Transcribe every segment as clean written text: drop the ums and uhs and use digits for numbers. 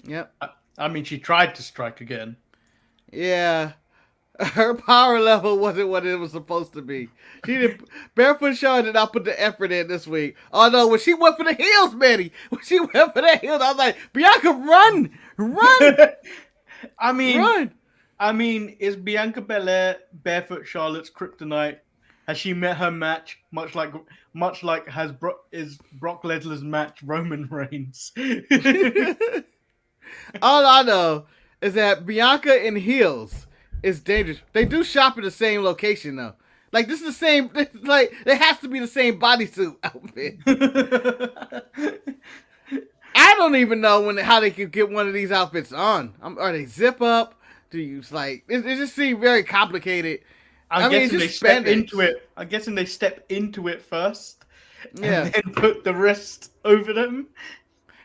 Yep. I mean, she tried to strike again. Yeah. Her power level wasn't what it was supposed to be. She did. Barefoot Charlotte did not put the effort in this week. Although when she went for the heels, Manny, when she went for the heels, I was like, Bianca, run, run, I mean, run. is Bianca Belair Barefoot Charlotte's kryptonite? Has she met her match? Much like is Brock Lesnar's match Roman Reigns? All I know is that Bianca in heels is dangerous. They do shop in the same location though. Like this is the same. Like it has to be the same bodysuit outfit. I don't even know how they could get one of these outfits on. Are they zip up? Do you like? It just seems very complicated. I'm guessing they step into it. I'm guessing they step into it first, and then put the rest over them.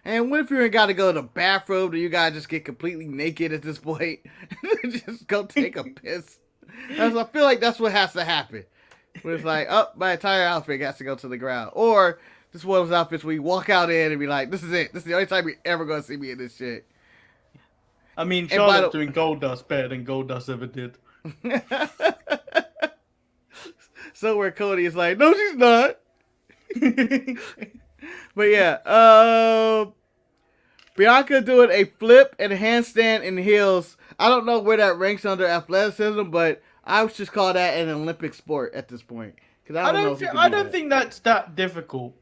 And what if you ain't got to go to the bathroom? Do you guys just get completely naked at this point? Just go take a piss. I feel like that's what has to happen. When it's like, oh, my entire outfit has to go to the ground. Or this one of those outfits where you walk out in and be like, this is it. This is the only time you're ever going to see me in this shit. I mean, Charlotte's doing Goldust better than Goldust ever did. So where Cody is like, no, she's not. But yeah, Bianca doing a flip and a handstand in heels. I don't know where that ranks under athleticism, but I would just call that an Olympic sport at this point. I don't think that's that difficult.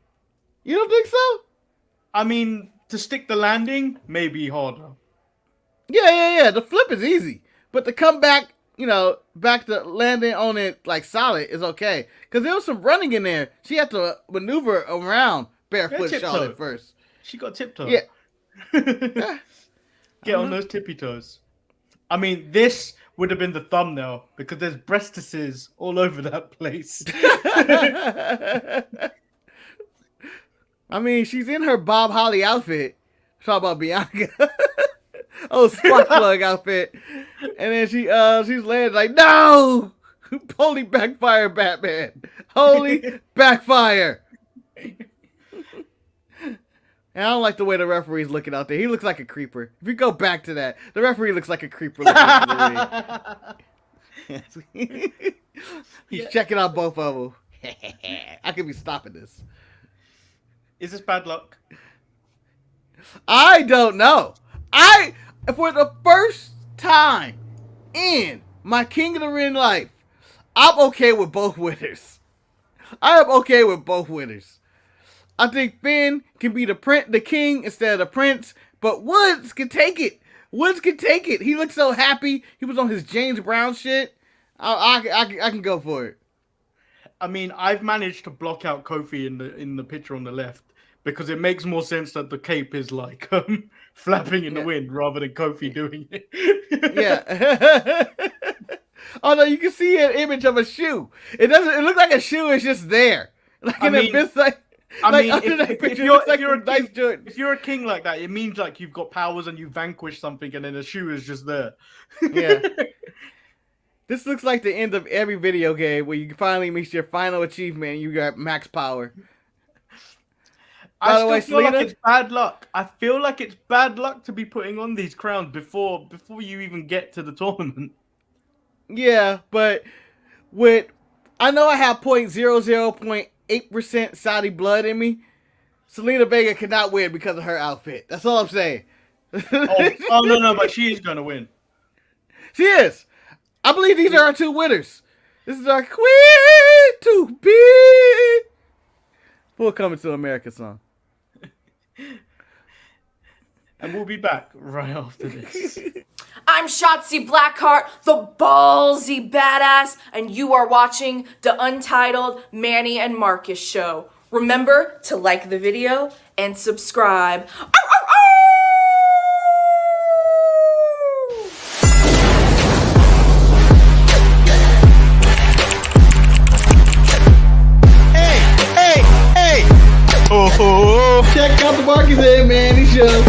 You don't think so? I mean, to stick the landing may be harder. Yeah. The flip is easy, but to come back, back to landing on it like solid is okay. Because there was some running in there. She had to maneuver around Barefoot Charlotte first. She got tiptoe. Yeah. Get on those tippy toes. I mean, this would have been the thumbnail because there's breastises all over that place. I mean, she's in her Bob Holly outfit. Talk about Bianca. Spark plug outfit. And then she's laying like, no! Holy backfire, Batman. Holy backfire. And I don't like the way the referee's looking out there. He looks like a creeper. If you go back to that, the referee looks like a creeper. He's checking out both of them. I could be stopping this. Is this bad luck? I don't know. For the first time in my King of the Ring life, I'm okay with both winners. I am okay with both winners. I think Finn can be the king instead of the prince, but Woods can take it. Woods can take it. He looks so happy. He was on his James Brown shit. I can go for it. I mean, I've managed to block out Kofi in the picture on the left because it makes more sense that the cape is like flapping in the wind rather than Kofi doing it. Yeah. Although you can see an image of a shoe. It look like a shoe is just there. Like if you're a king like that, it means like you've got powers and you vanquish something, and then the shoe is just there. Yeah. This looks like the end of every video game where you finally reach your final achievement and you got max power. I feel like it's bad luck. I feel like it's bad luck to be putting on these crowns before you even get to the tournament. Yeah, but I know I have 0.00.8% Saudi blood in me. Selena Vega cannot win because of her outfit. That's all I'm saying. No, but she is gonna win. She is. I believe these are our two winners. This is our queen to be. Full Coming to America song. And we'll be back right after this. I'm Shotzi Blackheart, the ballsy badass, and you are watching the Untitled Manny and Marcus show. Remember to like the video and subscribe. Ow, ow, ow! Hey! Oh! Check out the Marcus and Manny show.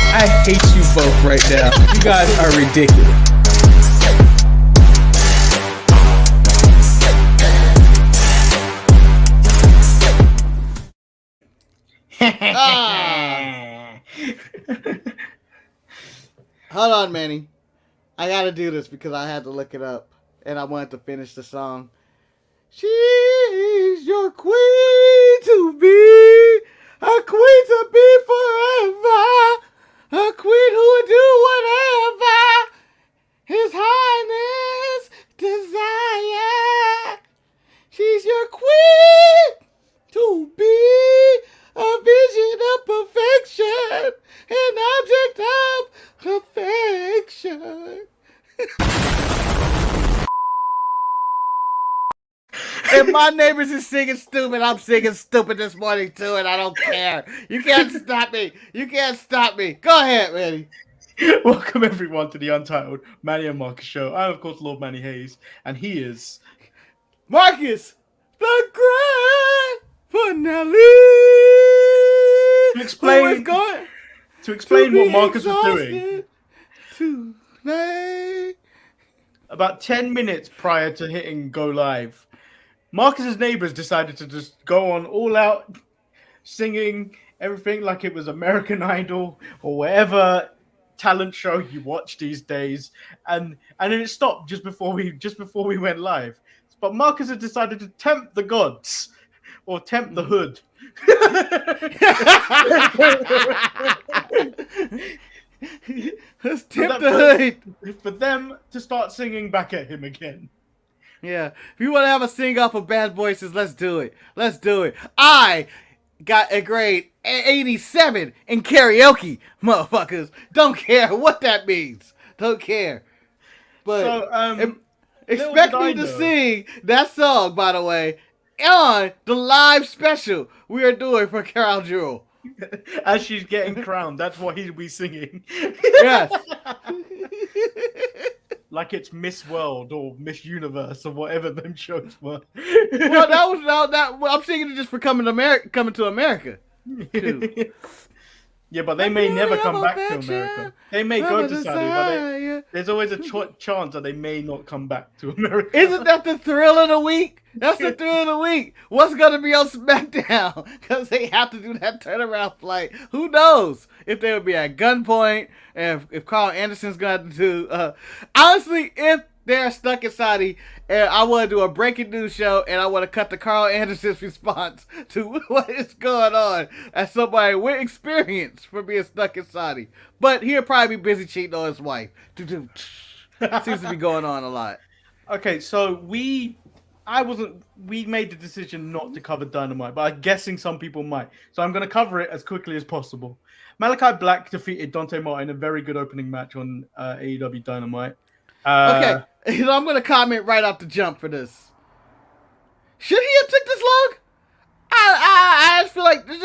I hate you both right now. You guys are ridiculous. Hold on, Manny. I gotta do this because I had to look it up and I wanted to finish the song. She's your queen to be, a queen to be forever, a queen who would do whatever His Highness desire. She's your queen to be, a vision of perfection, an object of affection. If my neighbors is singing stupid, I'm singing stupid this morning too, and I don't care. You can't stop me. You can't stop me. Go ahead, Manny. Welcome everyone to the Untitled Manny and Marcus show. I'm of course Lord Manny Hayes, and he is Marcus, the grand finale. To explain what Marcus was doing. Tonight. About 10 minutes prior to hitting go live, Marcus's neighbors decided to just go on all out singing everything like it was American Idol or whatever talent show you watch these days, and then it stopped just before we went live. But Marcus had decided to tempt the gods or tempt the hood. Let's tempt the hood for them to start singing back at him again. Yeah, if you want to have a sing off of Bad Voices, let's do it. Let's do it. I got a grade 87 in karaoke, motherfuckers. Don't care what that means. Don't care. But So, expect me to sing that song, by the way, on the live special we are doing for Crown Jewel. As she's getting crowned, that's what he'll be singing. Yes. Like it's Miss World or Miss Universe or whatever them shows were. Well, I'm singing it just for coming to America. Too. Yeah, but they may never come back to America. They may go to Saudi, but there's always a chance that they may not come back to America. Isn't that the thrill of the week? That's the thrill of the week. What's going to be on SmackDown? Because they have to do that turnaround flight. Who knows if they would be at gunpoint and if Carl Anderson's going to do... honestly, if they're stuck in Saudi and I want to do a breaking news show and I want to cut to Carl Anderson's response to what is going on as somebody with experience for being stuck in Saudi. But he'll probably be busy cheating on his wife. Seems to be going on a lot. Okay, so we made the decision not to cover Dynamite, but I'm guessing some people might. So I'm going to cover it as quickly as possible. Malachi Black defeated Dante Martin in a very good opening match on AEW Dynamite. Okay, I'm going to comment right off the jump for this. Should he have took this long? I just feel like there's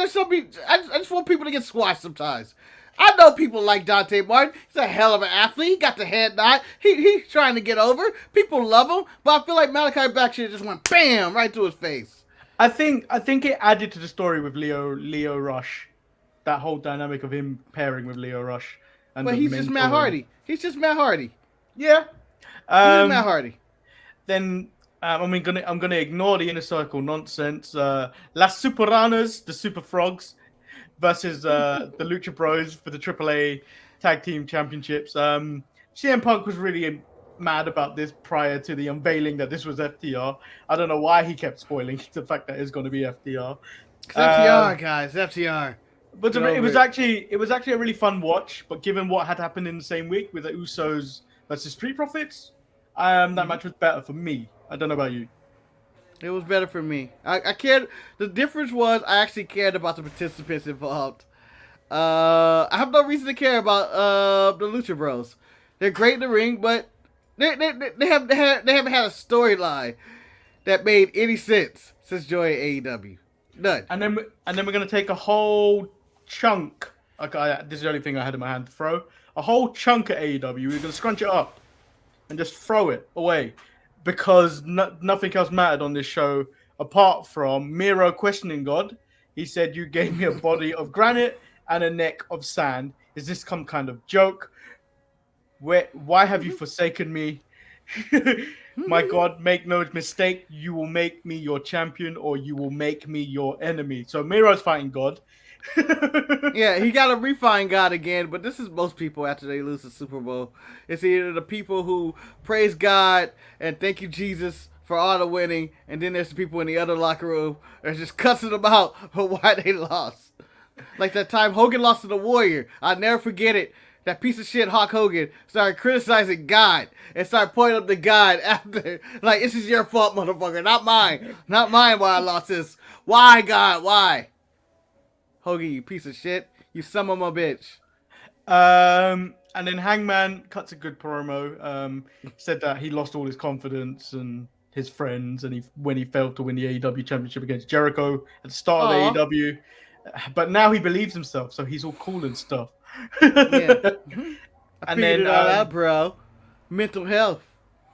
I just want people to get squashed sometimes. I know people like Dante Martin. He's a hell of an athlete. He got the head nod. He's trying to get over. People love him, but I feel like Malachi Black should have just went bam right to his face. I think it added to the story with Leo Rush, that whole dynamic of him pairing with Leo Rush. But he's just Matt Hardy. He's just Matt Hardy. Yeah. He's Matt Hardy. Then I'm gonna ignore the inner circle nonsense. Las Superanas, the Super Frogs, versus the Lucha Bros for the AAA Tag Team Championships. CM Punk was really mad about this prior to the unveiling that this was FTR. I don't know why he kept spoiling the fact that it's going to be FTR. It's FTR, guys, FTR. But it was actually a really fun watch. But given what had happened in the same week with the Usos versus Street Profits, that match was better for me. I don't know about you. It was better for me. I cared. The difference was I actually cared about the participants involved. I have no reason to care about the Lucha Bros. They're great in the ring, but they haven't had a storyline that made any sense since joining AEW. None. And then we're gonna take a whole chunk. Okay, this is the only thing I had in my hand to throw. A whole chunk at AEW. We're gonna scrunch it up and just throw it away because nothing else mattered on this show apart from Miro questioning God. He said, "You gave me a body of granite and a neck of sand. Is this some kind of joke? Why have you forsaken me? My God, make no mistake, you will make me your champion or you will make me your enemy." So Miro's fighting God. Yeah, he got to refine God again, but this is most people after they lose the Super Bowl. It's either the people who praise God and thank you, Jesus, for all the winning, and then there's the people in the other locker room that's just cussing them out for why they lost. Like that time Hogan lost to the Warrior. I'll never forget it. That piece of shit Hulk Hogan started criticizing God and started pointing up to God after. Like, this is your fault, motherfucker, not mine. Not mine why I lost this. Why, God, why? Hogan, you piece of shit. You son of a bitch. And then Hangman cuts a good promo. Said that he lost all his confidence and his friends, and when he failed to win the AEW championship against Jericho at the start of AEW. But now he believes himself, so he's all cool and stuff. Yeah. I And figured then it all out, bro. Mental health.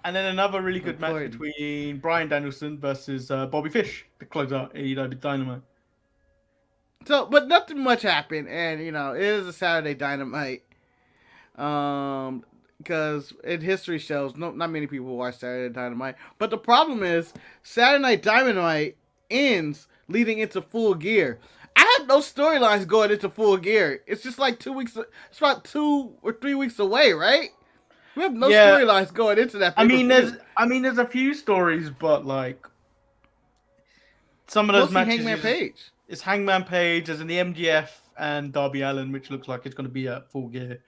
and then another really good match Important. between Bryan Danielson versus Bobby Fish to close out AEW Dynamite. So, but nothing much happened, and you know, it is a Saturday Dynamite. Because in history shows, not many people watch Saturday Dynamite. But the problem is, Saturday Night Dynamite ends leading into Full Gear. I have no storylines going into Full Gear. It's just like 2 weeks. It's about 2 or 3 weeks away, right? We have no storylines going into that. I mean, there's a few stories, but like some of those mostly matches. Hangman Page. It's Hangman Page. There's in the MGF and Darby Allin, which looks like it's going to be at Full Gear.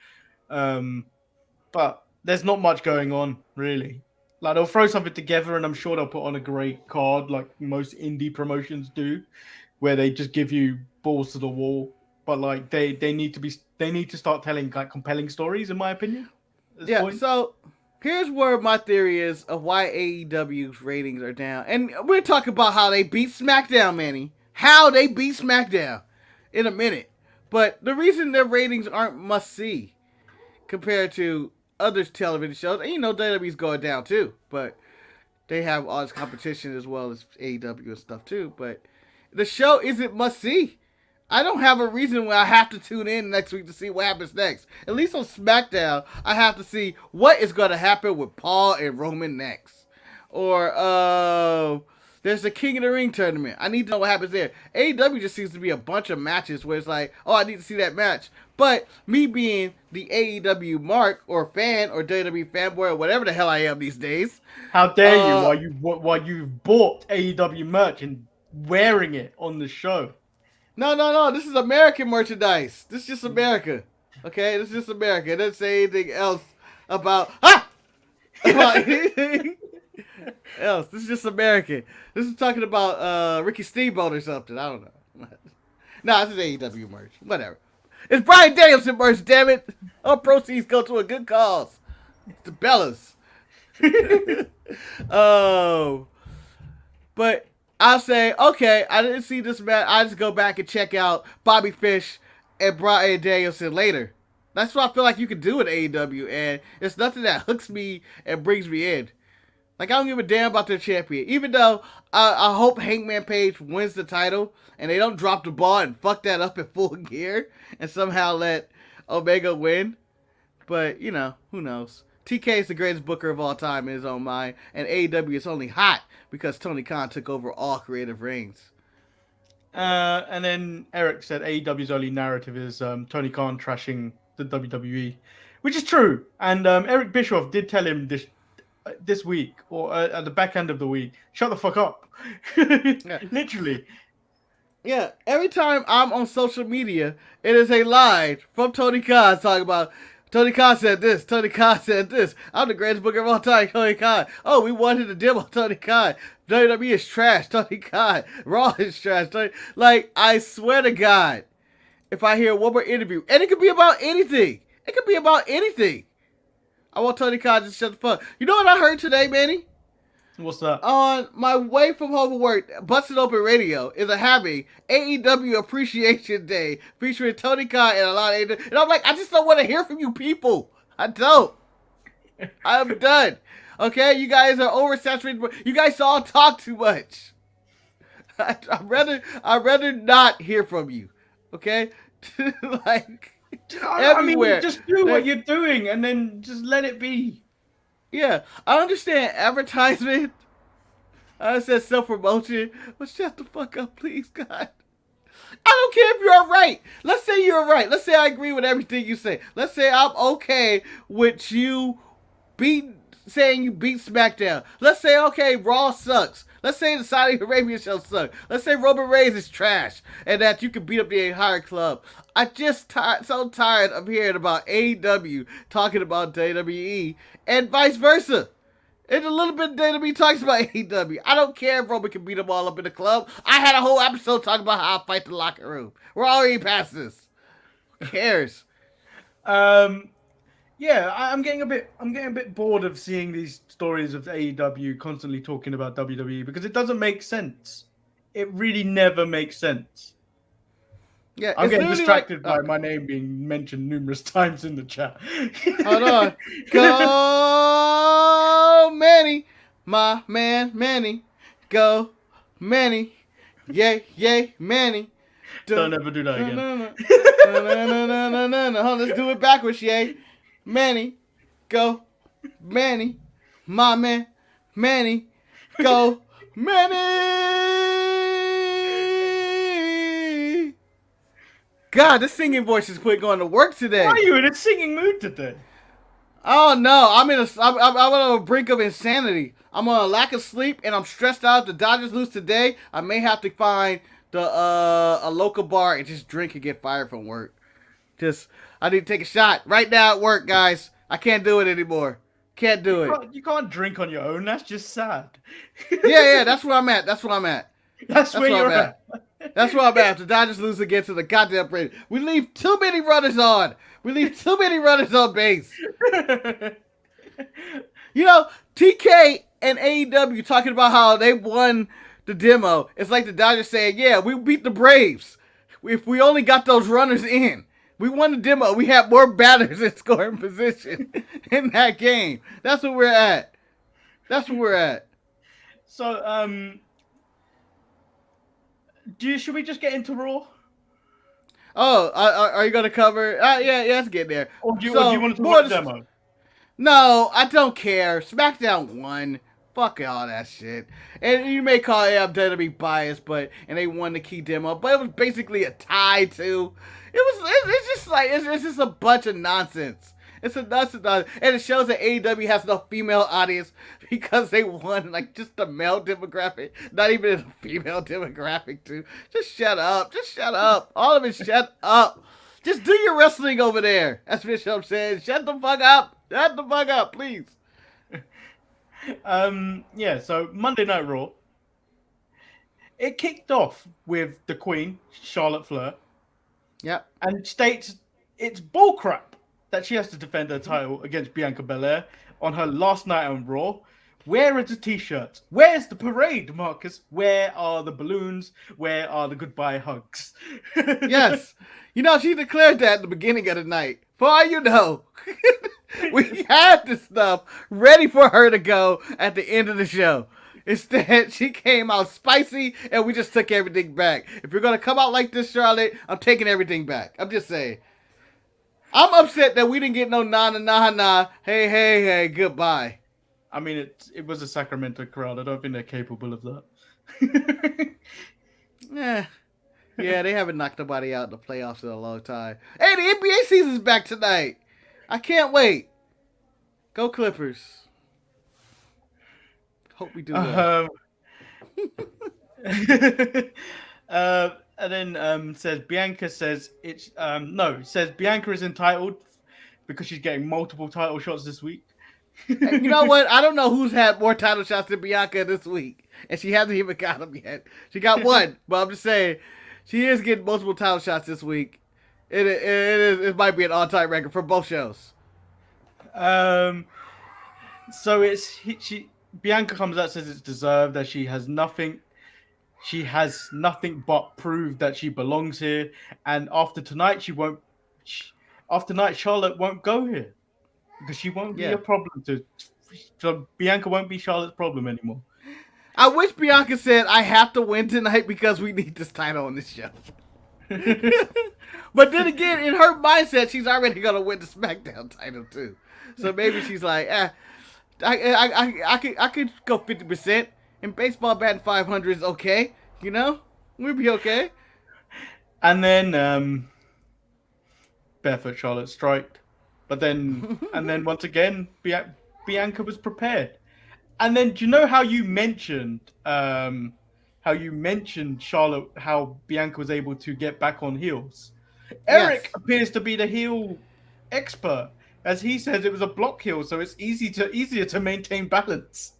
But there's not much going on, really. Like, they'll throw something together, and I'm sure they'll put on a great card, like most indie promotions do, where they just give you balls to the wall. But like, they need to start telling like compelling stories, in my opinion. At this point. So here's where my theory is of why AEW's ratings are down, and we're talking about how they beat SmackDown, Manny. How they beat SmackDown in a minute, but the reason their ratings aren't must see compared to other television shows, and you know WWE's going down too, but they have all this competition as well as AEW and stuff too. But the show isn't must see. I don't have a reason why I have to tune in next week to see what happens next. At least on SmackDown, I have to see what is going to happen with Paul and Roman next, or there's the King of the Ring tournament. I need to know what happens there. AEW just seems to be a bunch of matches where it's like, oh, I need to see that match. But me being the AEW mark or fan or WWE fanboy or whatever the hell I am these days. How dare you? While you've bought AEW merch and wearing it on the show. No. This is American merchandise. This is just America. Okay? This is just America. It doesn't say anything else about anything else. This is just American. This is talking about Ricky Steamboat or something. I don't know. Nah, this is AEW merch. Whatever. It's Bryan Danielson merch, damn it. All proceeds go to a good cause. The Bellas. But I'll say, okay, I didn't see this match. I just go back and check out Bobby Fish and Bryan Danielson later. That's what I feel like you could do with AEW, and it's nothing that hooks me and brings me in. Like, I don't give a damn about their champion. Even though I hope Hangman Page wins the title and they don't drop the ball and fuck that up in Full Gear and somehow let Omega win. But, you know, who knows? TK is the greatest booker of all time in his own mind, and AEW is only hot because Tony Khan took over all creative reigns. And then Eric said AEW's only narrative is Tony Khan trashing the WWE, which is true. And Eric Bischoff did tell him this week, or at the back end of the week, shut the fuck up. Literally. Yeah, every time I'm on social media, it is a line from Tony Khan talking about, Tony Khan said this, Tony Khan said this. I'm the greatest booker of all time, Tony Khan. Oh, we wanted to demo Tony Khan. WWE is trash, Tony Khan. Raw is trash, Tony. Like, I swear to God, if I hear one more interview, and it could be about anything. It could be about anything. I want Tony Khan to shut the fuck. You know what I heard today, Manny? What's that? On my way from home from work, Busted Open Radio is having AEW Appreciation Day featuring Tony Khan and a lot of AEW. And I'm like, I just don't want to hear from you people. I don't. I'm done. Okay? You guys are oversaturated. You guys all talk too much. I'd rather not hear from you. Okay? Like, I mean, just do what you're doing and then just let it be. Yeah, I understand advertisement. I understand self-promotion. But shut the fuck up, please, God. I don't care if you're right. Let's say you're right. Let's say I agree with everything you say. Let's say I'm okay with you saying you beat SmackDown. Let's say, okay, Raw sucks. Let's say the Saudi Arabia show sucks. Let's say Roman Reigns is trash and that you can beat up the entire club. I just so tired of hearing about AEW talking about WWE and vice versa. And a little bit of WWE talks about AEW. I don't care if Roman can beat them all up in the club. I had a whole episode talking about how I fight the locker room. We're already past this. Who cares? Yeah, I'm getting a bit bored of seeing these stories of AEW constantly talking about WWE because it doesn't make sense. It really never makes sense. Yeah, I'm getting distracted by my name being mentioned numerous times in the chat. Hold on. Go Manny, my man Manny. Go Manny. Yay, yay, Manny. Don't ever do that again. No, let's do it backwards, yay. Manny, go, Manny, my man, Manny, go, Manny. God, this singing voice is quit going to work today. Why are you in a singing mood today? Oh no, I'm on a brink of insanity. I'm on a lack of sleep and I'm stressed out. The Dodgers lose today. I may have to find a local bar and just drink and get fired from work. I need to take a shot right now at work, guys. I can't do it anymore. Can't do it. You can't drink on your own. That's just sad. Yeah, that's where I'm at. That's where you're at. That's where I'm at. If the Dodgers lose again to the goddamn Braves, we leave too many runners on. We leave too many runners on base. You know, TK and AEW talking about how they won the demo. It's like the Dodgers saying, yeah, we beat the Braves. If we only got those runners in. We won the demo. We had more batters in scoring position in that game. That's where we're at. So, should we just get into Raw? Oh, are you going to cover? Yeah, let's get there. Or do you want to talk about the demo? No, I don't care. SmackDown won. Fuck all that shit. And you may call it I'm to be biased, and they won the key demo, but it was basically a tie too. It's just like it's just a bunch of nonsense. It's a nonsense, and it shows that AEW has no female audience because they won like just the male demographic, not even a female demographic too. Just shut up. All of it, shut up. Just do your wrestling over there. That's what I'm saying. Shut the fuck up, please. Yeah, so Monday Night Raw. It kicked off with the Queen, Charlotte Flair. Yep. And states it's bullcrap that she has to defend her title against Bianca Belair on her last night on Raw. Where are the t-shirts? Where's the parade, Marcus? Where are the balloons? Where are the goodbye hugs? Yes. You know, she declared that at the beginning of the night. For all you know, we had this stuff ready for her to go at the end of the show. Instead, she came out spicy, and we just took everything back. If you're going to come out like this, Charlotte, I'm taking everything back. I'm just saying. I'm upset that we didn't get no nah, hey, goodbye. I mean, it was a Sacramento crowd. I don't think they're capable of that. Yeah, they haven't knocked nobody out in the playoffs in a long time. Hey, the NBA season's back tonight. I can't wait. Go Clippers. Hope we do well. And then says Bianca says says Bianca is entitled because she's getting multiple title shots this week. You know what? I don't know who's had more title shots than Bianca this week, and she hasn't even got them yet. She got one, but I'm just saying she is getting multiple title shots this week. It might be an all-time record for both shows. So Bianca comes out, says it's deserved, that she has nothing but prove that she belongs here, and after tonight Charlotte won't go here because she won't be a problem so Bianca won't be Charlotte's problem anymore. I wish Bianca said, I have to win tonight because we need this title on this show. But then again, in her mindset, she's already going to win the SmackDown title too. So maybe she's like, I could go 50%. In baseball, batting 500 is okay. You know? We'll be okay. And then Barefoot Charlotte striked. But then, and then once again, Bianca was prepared. And then, do you know how you mentioned Charlotte, how Bianca was able to get back on heels? Eric Yes. appears to be the heel expert, as he says it was a block heel, so it's easier to maintain balance.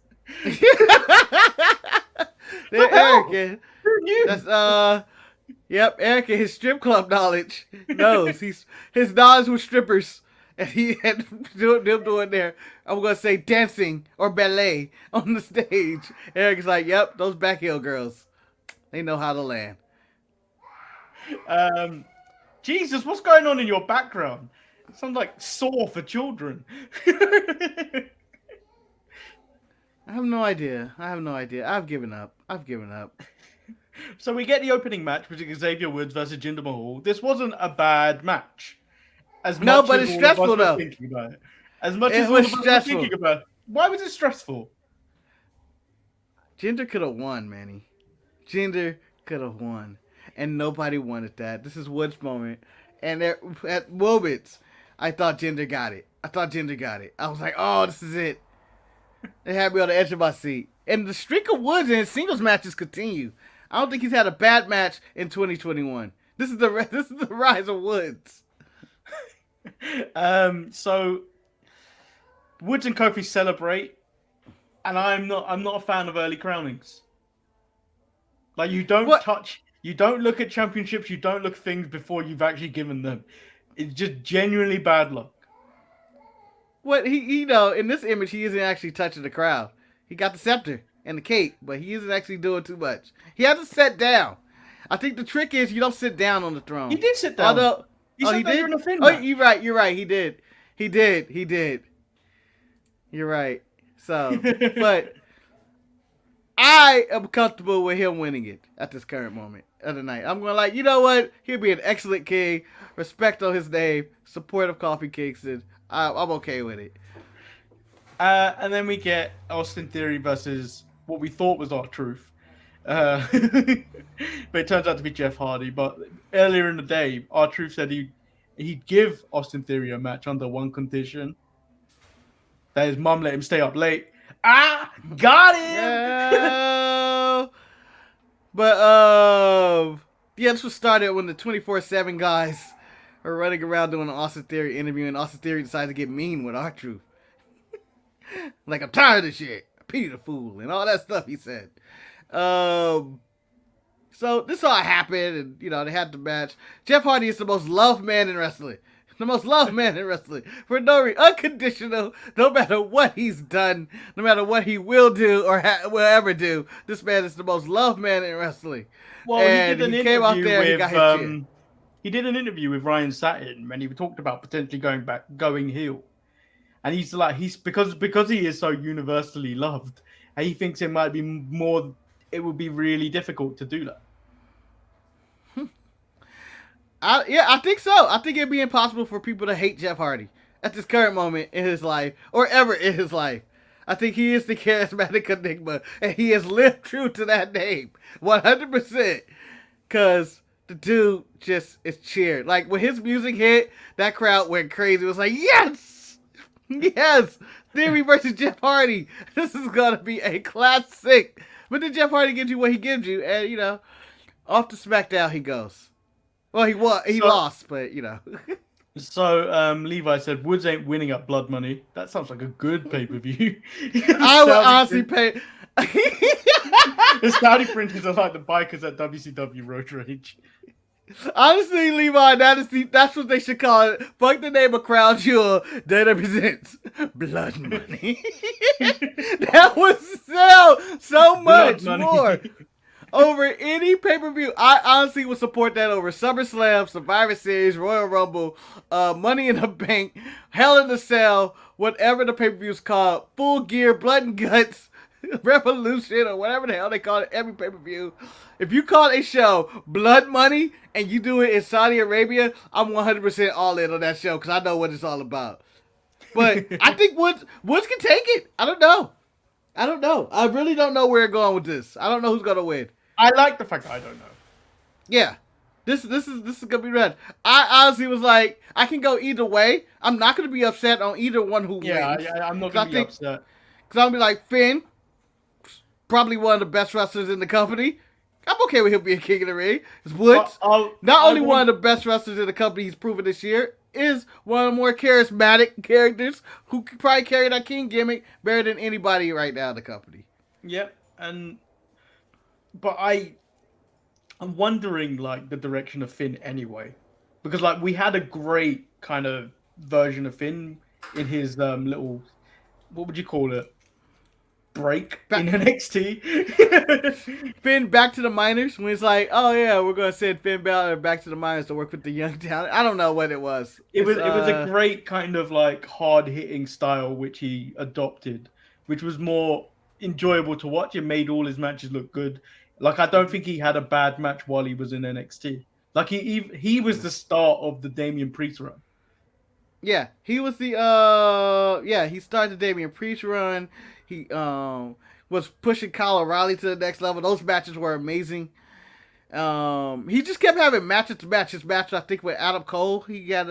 There, Eric. Who knew? That's yep, Eric and his strip club knowledge knows. His knowledge with strippers, and he had them doing their, I'm gonna say, dancing or ballet on the stage. Eric's like, yep, those back heel girls, they know how to land. Jesus, what's going on in your background? It sounds like Saw for children. I have no idea. I've given up. So we get the opening match, which is Xavier Woods versus Jinder Mahal. This wasn't a bad match. No, but it's stressful, though. Thinking about it. As much It as was all of us were stressful. thinking about it. Why was it stressful? Jinder could have won, Manny. Jinder could have won. And nobody wanted that. This is Woods' moment. And at moments, I thought Jinder got it. I was like, oh, this is it. They had me on the edge of my seat. And the streak of Woods in singles matches continue. I don't think he's had a bad match in 2021. This is the rise of Woods. So Woods and Kofi celebrate, and I'm not a fan of early crownings. Like, you don't look at championships, you don't look at things before you've actually given them. It's just genuinely bad luck. What he in this image he isn't actually touching the crowd. He got the scepter and the cape, but he isn't actually doing too much. He hasn't sat down. I think the trick is you don't sit down on the throne. He did sit down. He did? during the Finn Oh, match. you're right. He did. You're right. So, but I am comfortable with him winning it at this current moment of the night. I'm going like, you know what? He'll be an excellent king. Respect on his name. Support of Kofi Kingston. I'm okay with it. And then we get Austin Theory versus what we thought was R-Truth. But it turns out to be Jeff Hardy. But earlier in the day, R-Truth said he'd give Austin Theory a match under one condition. That his mum let him stay up late. Got him! Yeah. But, yeah, this was started when the 24/7 guys are running around doing an Austin Theory interview, and Austin Theory decided to get mean with R-Truth. Like, I'm tired of this shit. I pity the fool, and all that stuff he said. So this all happened, and, they had the match. Jeff Hardy is the most loved man in wrestling. The most loved man in wrestling. For no reason. Unconditional. No matter what he's done. No matter what he will do or will ever do. This man is the most loved man in wrestling. Well, and he came out there and he got his chin. He did an interview with Ryan Satin when he talked about potentially going heel. And he's like, because he is so universally loved, and he thinks it would be really difficult to do that. I think so. I think it'd be impossible for people to hate Jeff Hardy at this current moment in his life or ever in his life. I think he is the charismatic enigma, and he has lived true to that name 100%. Because the dude just is cheered. Like, when his music hit, that crowd went crazy. It was like, yes! Yes! Theory versus Jeff Hardy. This is going to be a classic. But then Jeff Hardy gives you what he gives you, and, off to SmackDown he goes. Well, he lost, but, So, Levi said, Woods ain't winning at Blood Money. That sounds like a good pay-per-view. I would honestly pay... The Saudi princes are like the bikers at WCW Road Rage. Honestly, Levi, that's what they should call it. Fuck the name of Crown Jewel that represents Blood Money. That would sell so much more. Over any pay-per-view. I honestly would support that over SummerSlam, Survivor Series, Royal Rumble, Money in the Bank, Hell in the Cell, whatever the pay-per-view is called, Full Gear, Blood and Guts, Revolution, or whatever the hell they call it, every pay-per-view. If you call a show Blood Money and you do it in Saudi Arabia, I'm 100% all in on that show because I know what it's all about. But I think Woods can take it. I don't know. I really don't know where we're going with this. I don't know who's going to win. I like the fact that I don't know. Yeah. This is gonna be red. I honestly was like, I can go either way. I'm not gonna be upset on either one who Yeah, wins. I'm not gonna be upset. Because I'll be like, Finn, probably one of the best wrestlers in the company. I'm okay with him being King of the Ring. Woods, not only one of the best wrestlers in the company he's proven this year, is one of the more charismatic characters who could probably carry that King gimmick better than anybody right now in the company. Yep, but I'm wondering like the direction of Finn anyway, because like we had a great kind of version of Finn in his little, what would you call it, break in NXT. Finn back to the minors when it's like, oh yeah, we're gonna send Finn Balor back to the minors to work with the young talent. I don't know what it was. It was a great kind of like hard hitting style which he adopted, which was more enjoyable to watch. It made all his matches look good. Like I don't think he had a bad match while he was in NXT. Like he was the start of the Damian Priest run. Yeah, he was the he started the Damian Priest run. He was pushing Kyle O'Reilly to the next level. Those matches were amazing. He just kept having matches to matches. I think with Adam Cole, he had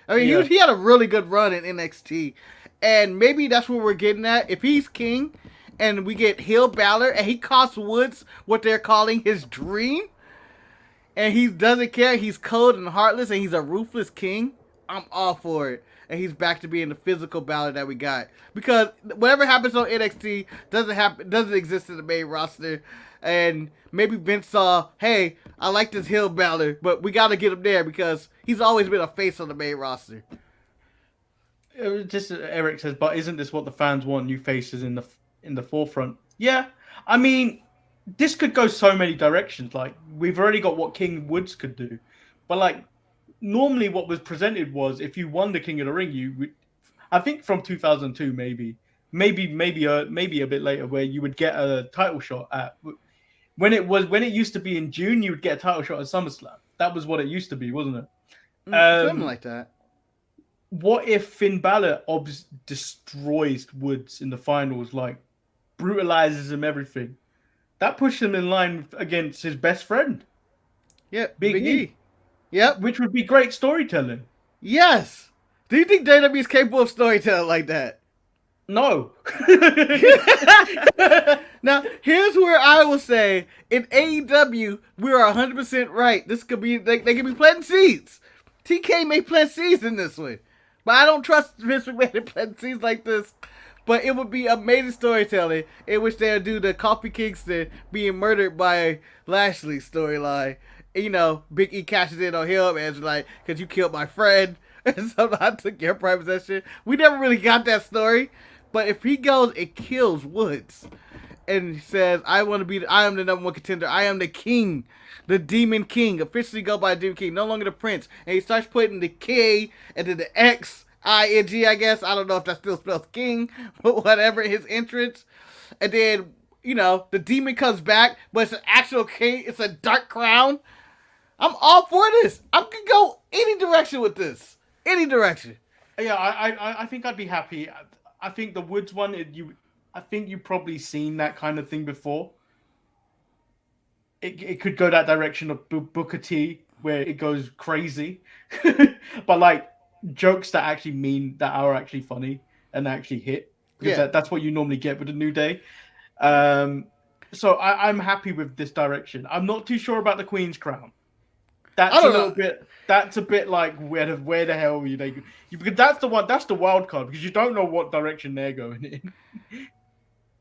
he had a really good run in NXT, and maybe that's what we're getting at. If he's king, and we get Hill Balor, and he costs Woods what they're calling his dream, and he doesn't care. He's cold and heartless, and he's a ruthless king. I'm all for it. And he's back to being the physical Balor that we got. Because whatever happens on NXT doesn't exist in the main roster. And maybe Vince saw, hey, I like this Hill Balor, but we got to get him there because he's always been a face on the main roster. Just Eric says, but isn't this what the fans want? New faces in the forefront. Yeah, I mean, this could go so many directions. Like we've already got what King Woods could do, but like. Normally what was presented was if you won the King of the Ring, I think from 2002 maybe a bit later, where you would get a title shot at when it used to be in June, you would get a title shot at SummerSlam. That was what it used to be, wasn't it? Something like that. What if Finn Balor destroys Woods in the finals, like brutalizes him, everything? That pushed him in line against his best friend. Yeah, Big E. Yep. Which would be great storytelling. Yes. Do you think WWE is capable of storytelling like that? No. Now, here's where I will say, in AEW, we are 100% right. This could be, they could be planting seeds. TK may plant seeds in this one. But I don't trust Vince McMahon to plant seeds like this. But it would be amazing storytelling in which they'll do the Kofi Kingston being murdered by Lashley storyline. You know, Big E cashes in on him and it's like, because you killed my friend. And so I took your prime possession. We never really got that story. But if he goes and kills Woods and says, I am the number one contender. I am the king. The Demon King. Officially go by Demon King. No longer the Prince. And he starts putting the K and then the X, I-N-G, I guess. I don't know if that still spells king. But whatever, his entrance. And then, you know, the demon comes back. But it's an actual king. It's a dark crown. I'm all for this. I can go any direction with this. Any direction. Yeah, I think I'd be happy. I think the Woods one, I think you've probably seen that kind of thing before. It could go that direction of Booker T, where it goes crazy. But like jokes that are actually funny and actually hit. Because that's what you normally get with a New Day. So I'm happy with this direction. I'm not too sure about the Queen's Crown. That's a bit like where the hell are you? Because that's the wild card because you don't know what direction they're going in.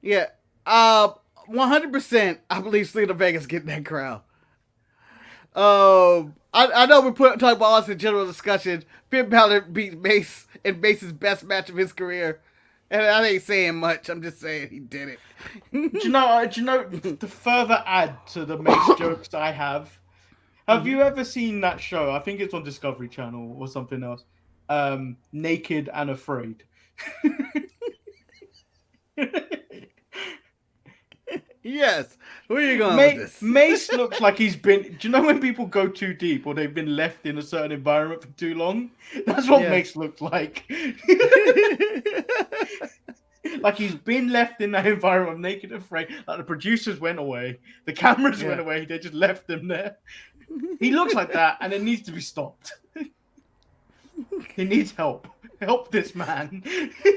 Yeah, 100%. I believe Selena Vega's getting that crown. I know we're talking about all this in general discussion. Finn Balor beat Mace in Mace's best match of his career, and I ain't saying much. I'm just saying he did it. Do you know? To further add to the Mace jokes I have. Have you ever seen that show? I think it's on Discovery Channel or something else. Naked and Afraid. Yes. Where are you going with this? Mace looks like he's been... Do you know when people go too deep or they've been left in a certain environment for too long? That's what Mace looks like. Like he's been left in that environment of naked and afraid. Like the producers went away. The cameras went away. They just left him there. He looks like that, and it needs to be stopped. He needs help. Help this man.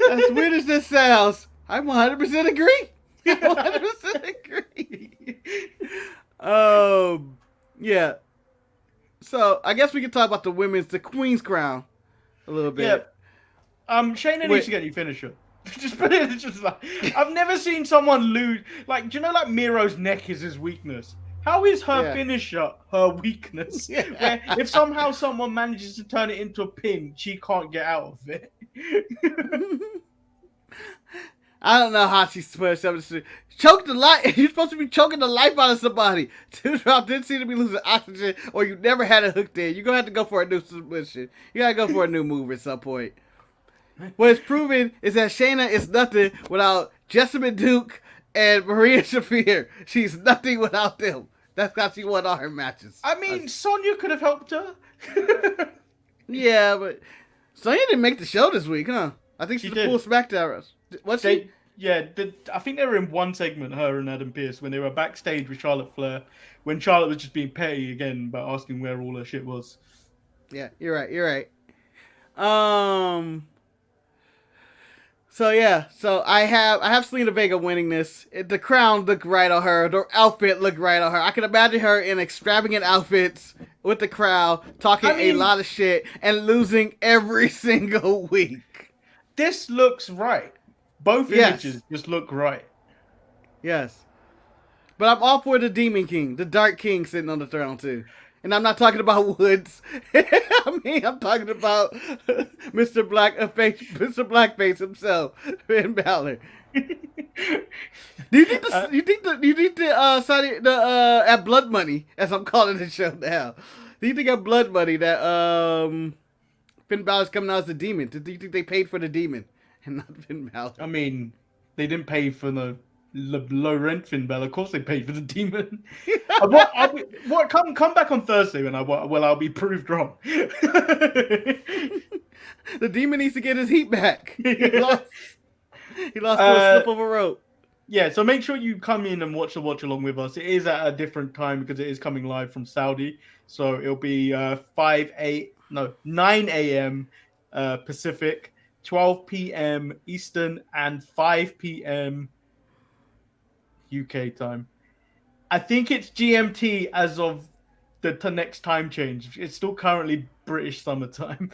As weird as this sounds, I 100% agree. 100% agree. Yeah. So I guess we can talk about the Queen's Crown a little bit. Yeah. Shayna needs to get you finisher. Just put it. Just like I've never seen someone lose. Like, do you know, like Miro's neck is his weakness? How is her finisher her weakness? Yeah. Where if somehow someone manages to turn it into a pin, she can't get out of it. I don't know how she's supposed to choke the life. You're supposed to be choking the life out of somebody. Two Drop didn't seem to be losing oxygen, or you never had it hooked in. You're gonna have to go for a new submission. You gotta go for a new move at some point. What it's proven is that Shayna is nothing without Jessamine Duke and Maria Shafir. She's nothing without them. That's how she won all her matches. I mean, Sonya could have helped her. Yeah, but Sonya didn't make the show this week, huh? I think she's the full SmackDown. What's she? Yeah, I think they were in one segment, her and Adam Pearce, when they were backstage with Charlotte Flair, when Charlotte was just being petty again by asking where all her shit was. Yeah, you're right. So I have Selena Vega winning this. The crown looked right on her. The outfit looked right on her. I can imagine her in extravagant outfits with the crowd, talking a lot of shit and losing every single week. This looks right. Both images just look right. Yes. But I'm all for the Demon King, the Dark King sitting on the throne too. And I'm not talking about Woods. I'm talking about Mr. Blackface himself, Finn Balor. Do you think at Blood Money, as I'm calling the show now, do you think at Blood Money that Finn Balor's coming out as the demon? Do you think they paid for the demon and not Finn Balor? I mean, they didn't pay for the low rent Finn Balor. Of course, they paid for the demon. Come back on Thursday when I'll be proved wrong. The demon needs to get his heat back. He lost to a slip of a rope. Yeah, so make sure you come in and watch along with us. It is at a different time because it is coming live from Saudi. So it'll be 9 a.m. Pacific, 12 p.m. Eastern, and 5 p.m. UK time. I think it's GMT as of the next time change. It's still currently British summertime.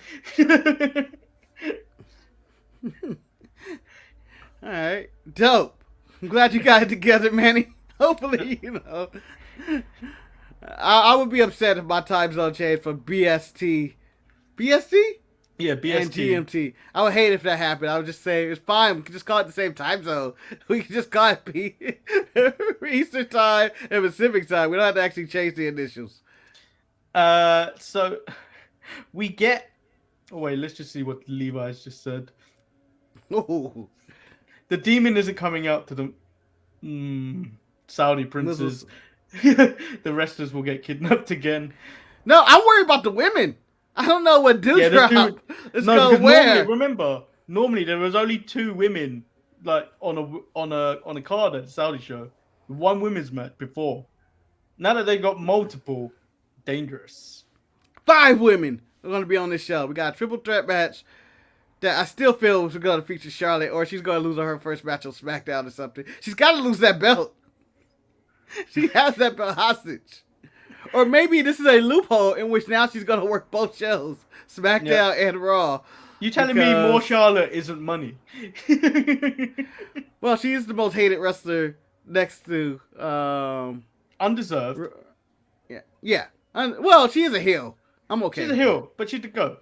All right, dope. I'm glad you got it together, Manny. Hopefully, I would be upset if my time zone changed from BST. BST? Yeah, BST. And GMT. I would hate if that happened. I would just say, it's fine. We can just call it the same time zone. We can just call it Eastern time and Pacific time. We don't have to actually change the initials. So we get... Oh, wait, let's just see what Levi's just said. Ooh. The demon isn't coming out to the Saudi princes. The wrestlers will get kidnapped again. No, I'm worried about the women. I don't know what dudes drop. Let's go where. Normally there was only 2 women like on a card at the Saudi show. 1 women's match before. Now that they got multiple, dangerous. 5 women are going to be on this show. We got a triple threat match that I still feel is going to feature Charlotte, or she's going to lose on her first match on SmackDown or something. She's got to lose that belt. She has that belt hostage. Or maybe this is a loophole in which now she's going to work both shows, SmackDown and Raw. You telling me more Charlotte isn't money? Well, she is the most hated wrestler next to... Undeserved. Yeah. Well, she is a heel. I'm okay. She's a heel, but she's the GOAT.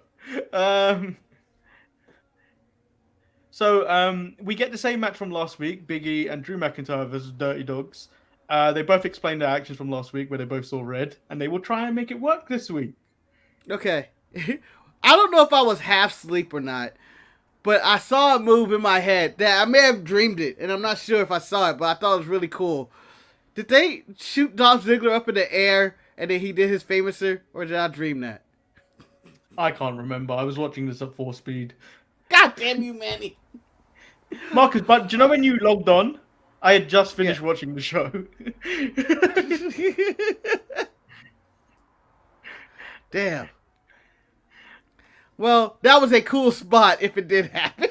So we get the same match from last week, Big E and Drew McIntyre versus Dirty Dogs. They both explained their actions from last week where they both saw red, and they will try and make it work this week. Okay. I don't know if I was half asleep or not, but I saw a move in my head that I may have dreamed it, and I'm not sure if I saw it, but I thought it was really cool. Did they shoot Dolph Ziggler up in the air, and then he did his famouser, or did I dream that? I can't remember. I was watching this at 4 speed. God damn you, Manny. Marcus, but do you know when you logged on? I had just finished watching the show. Damn. Well, that was a cool spot if it did happen.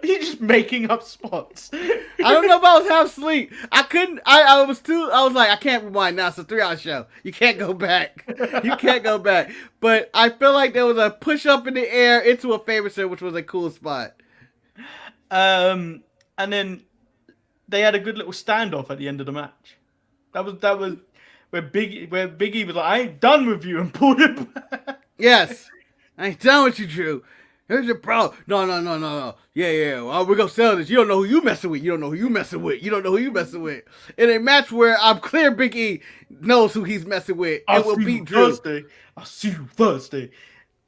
You're just making up spots. I don't know if I was half asleep. I couldn't. I was like, I can't rewind now. It's a 3-hour show. You can't go back. You can't go back. But I feel like there was a push up in the air into a favorite set, which was a cool spot. And then they had a good little standoff at the end of the match. That was where Biggie was like, I ain't done with you, and pulled it back. Yes. I ain't done with you, Drew. Here's your problem. No. Yeah. Well, we're gonna sell this. You don't know who you messing with. You don't know who you messing with. In a match where I'm clear Big E knows who he's messing with and will beat Drew. I'll see you Thursday.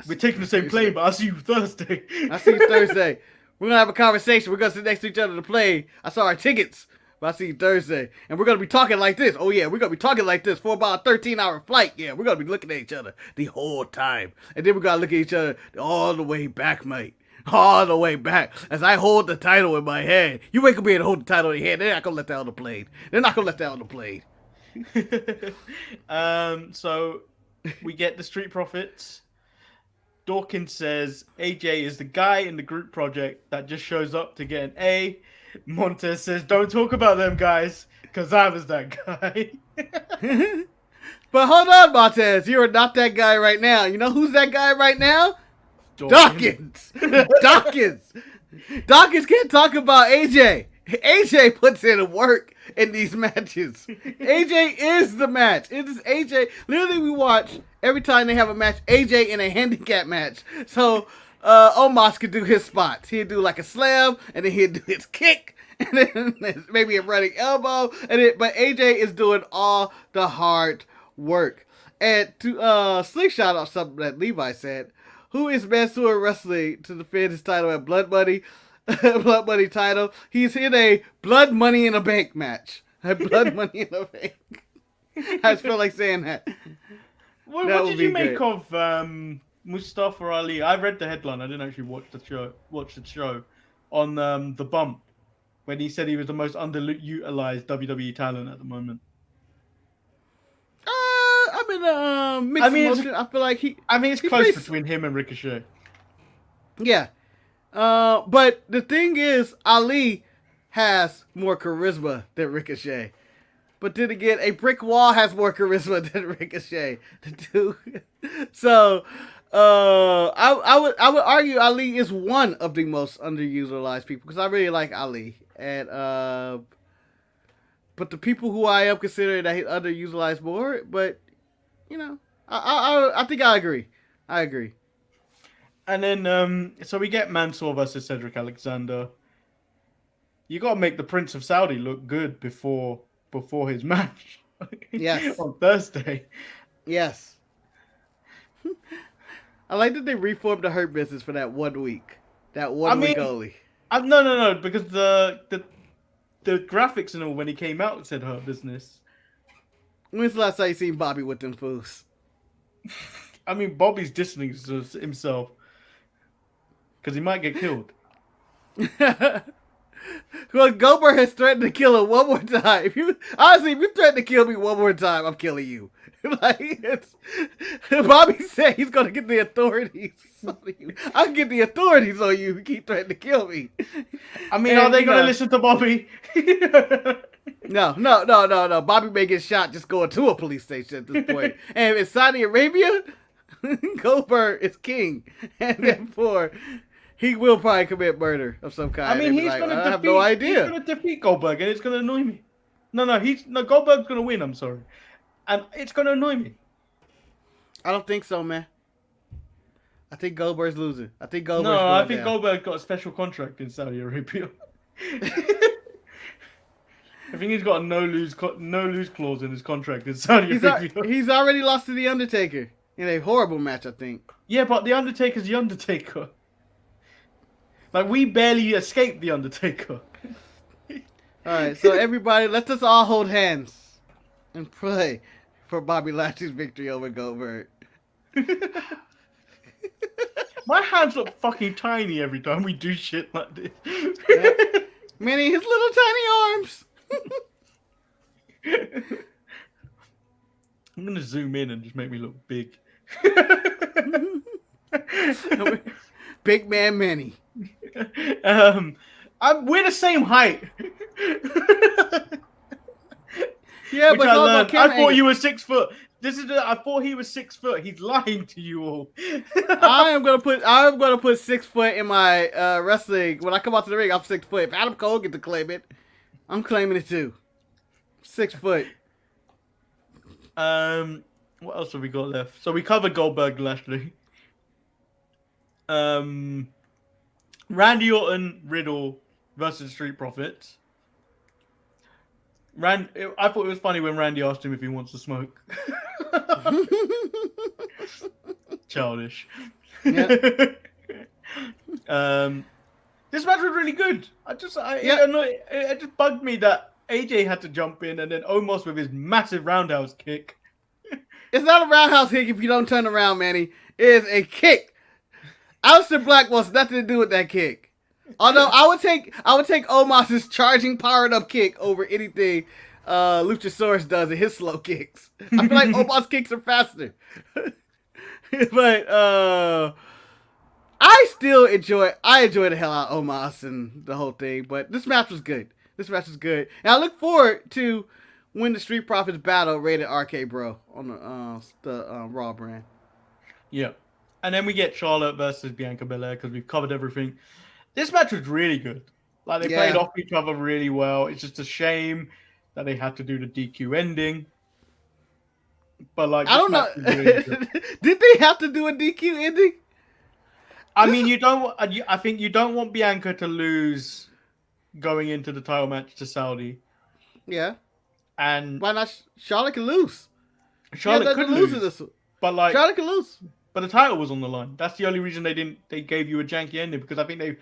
We're taking the same plane, but I'll see you Thursday. I'll see you Thursday. We're gonna have a conversation. We're gonna sit next to each other to play. I saw our tickets. But I'll see you Thursday. And we're going to be talking like this. Oh, yeah, we're going to be talking like this for about a 13-hour flight. Yeah, we're going to be looking at each other the whole time. And then we're going to look at each other all the way back, mate. All the way back. As I hold the title in my hand. You ain't going to be able to hold the title in your hand. They're not going to let that on the plane. So we get the Street Profits. Dawkins says AJ is the guy in the group project that just shows up to get an A. Montez says, don't talk about them guys, because I was that guy. But hold on, Montez. You are not that guy right now. You know who's that guy right now? Dawkins. Dawkins can't talk about AJ. AJ puts in work in these matches. AJ is the match. It is AJ. Literally, we watch every time they have a match, AJ in a handicap match. So, Omos could do his spots. He'd do like a slam, and then he'd do his kick, and then maybe a running elbow. But AJ is doing all the hard work. And to slingshot off something that Levi said, who is Mansoor wrestling to defend his title at Blood Money? Blood Money title. He's in a Blood Money in a Bank match. A Blood Money in a Bank. I just feel like saying that. What did you make of Mustafa Ali? I read the headline. I didn't actually watch the show on the bump when he said he was the most underutilized WWE talent at the moment. I'm in a mixed emotion. I feel like it's close between him and Ricochet. Yeah. But the thing is, Ali has more charisma than Ricochet. But then again, a brick wall has more charisma than Ricochet. So, I would argue Ali is one of the most underutilized people because I really like Ali. And but the people who I am considering that he's underutilized more. But you know, I think I agree. And then, so we get Mansoor versus Cedric Alexander. You got to make the Prince of Saudi look good before his match. Yes. On Thursday. Yes. I like that they reformed the Hurt Business for that 1 week. That one week only. No, because the graphics and all when he came out said Hurt Business. When's the last time you seen Bobby with them fools? I mean, Bobby's distancing himself. Because he might get killed. Well, Goldberg has threatened to kill him one more time. If you threaten to kill me one more time, I'm killing you. Bobby said he's going to get the authorities on you. I'll get the authorities on you if you keep threatening to kill me. I mean, are they going to listen to Bobby? No. Bobby may get shot just going to a police station at this point. And in Saudi Arabia, Goldberg is king. And therefore, he will probably commit murder of some kind. I mean, he's going to I have no idea. He's going to defeat Goldberg, and it's going to annoy me. No, Goldberg's going to win. I'm sorry, and it's going to annoy me. I don't think so, man. I think Goldberg's losing. I think Goldberg got a special contract in Saudi Arabia. I think he's got a no lose clause in his contract in Saudi Arabia. He's already lost to The Undertaker in a horrible match, I think. Yeah, but The Undertaker's The Undertaker. Like, we barely escaped The Undertaker. Alright, so everybody, let us all hold hands and pray for Bobby Lashley's victory over Goldberg. My hands look fucking tiny every time we do shit like this. Manny, his little tiny arms. I'm going to zoom in and just make me look big. Big man Manny. We're the same height. Yeah, Which but I it's all about learned. I camera thought angle. you were 6 foot. I thought he was 6 foot. He's lying to you all. I'm gonna put 6 foot in my wrestling. When I come out to the ring, I'm 6 foot. If Adam Cole gets to claim it, I'm claiming it too. 6 foot. What else have we got left? So we covered Goldberg Lashley. Randy Orton, Riddle versus Street Profits. I thought it was funny when Randy asked him if he wants to smoke. Childish. Yep. This match was really good. It just bugged me that AJ had to jump in and then Omos with his massive roundhouse kick. It's not a roundhouse kick if you don't turn around, Manny. It is a kick. Aleister Black wants nothing to do with that kick. Although I would take Omos's charging powered up kick over anything Luchasaurus does in his slow kicks. I feel like Omos kicks are faster. But I enjoy the hell out of Omos and the whole thing. But this match was good. And I look forward to when the Street Profits battle rated RK Bro on the Raw brand. Yeah. And then we get Charlotte versus Bianca Belair because we've covered everything. This match was really good. Like, they played off each other really well. It's just a shame that they had to do the DQ ending. But, like, I don't know. Really did they have to do a DQ ending? I mean, I think you don't want Bianca to lose going into the title match to Saudi. Yeah. And why not? Charlotte can lose. Charlotte could lose. This. But, like, Charlotte can lose. But the title was on the line. That's the only reason they gave you a janky ending, because I think it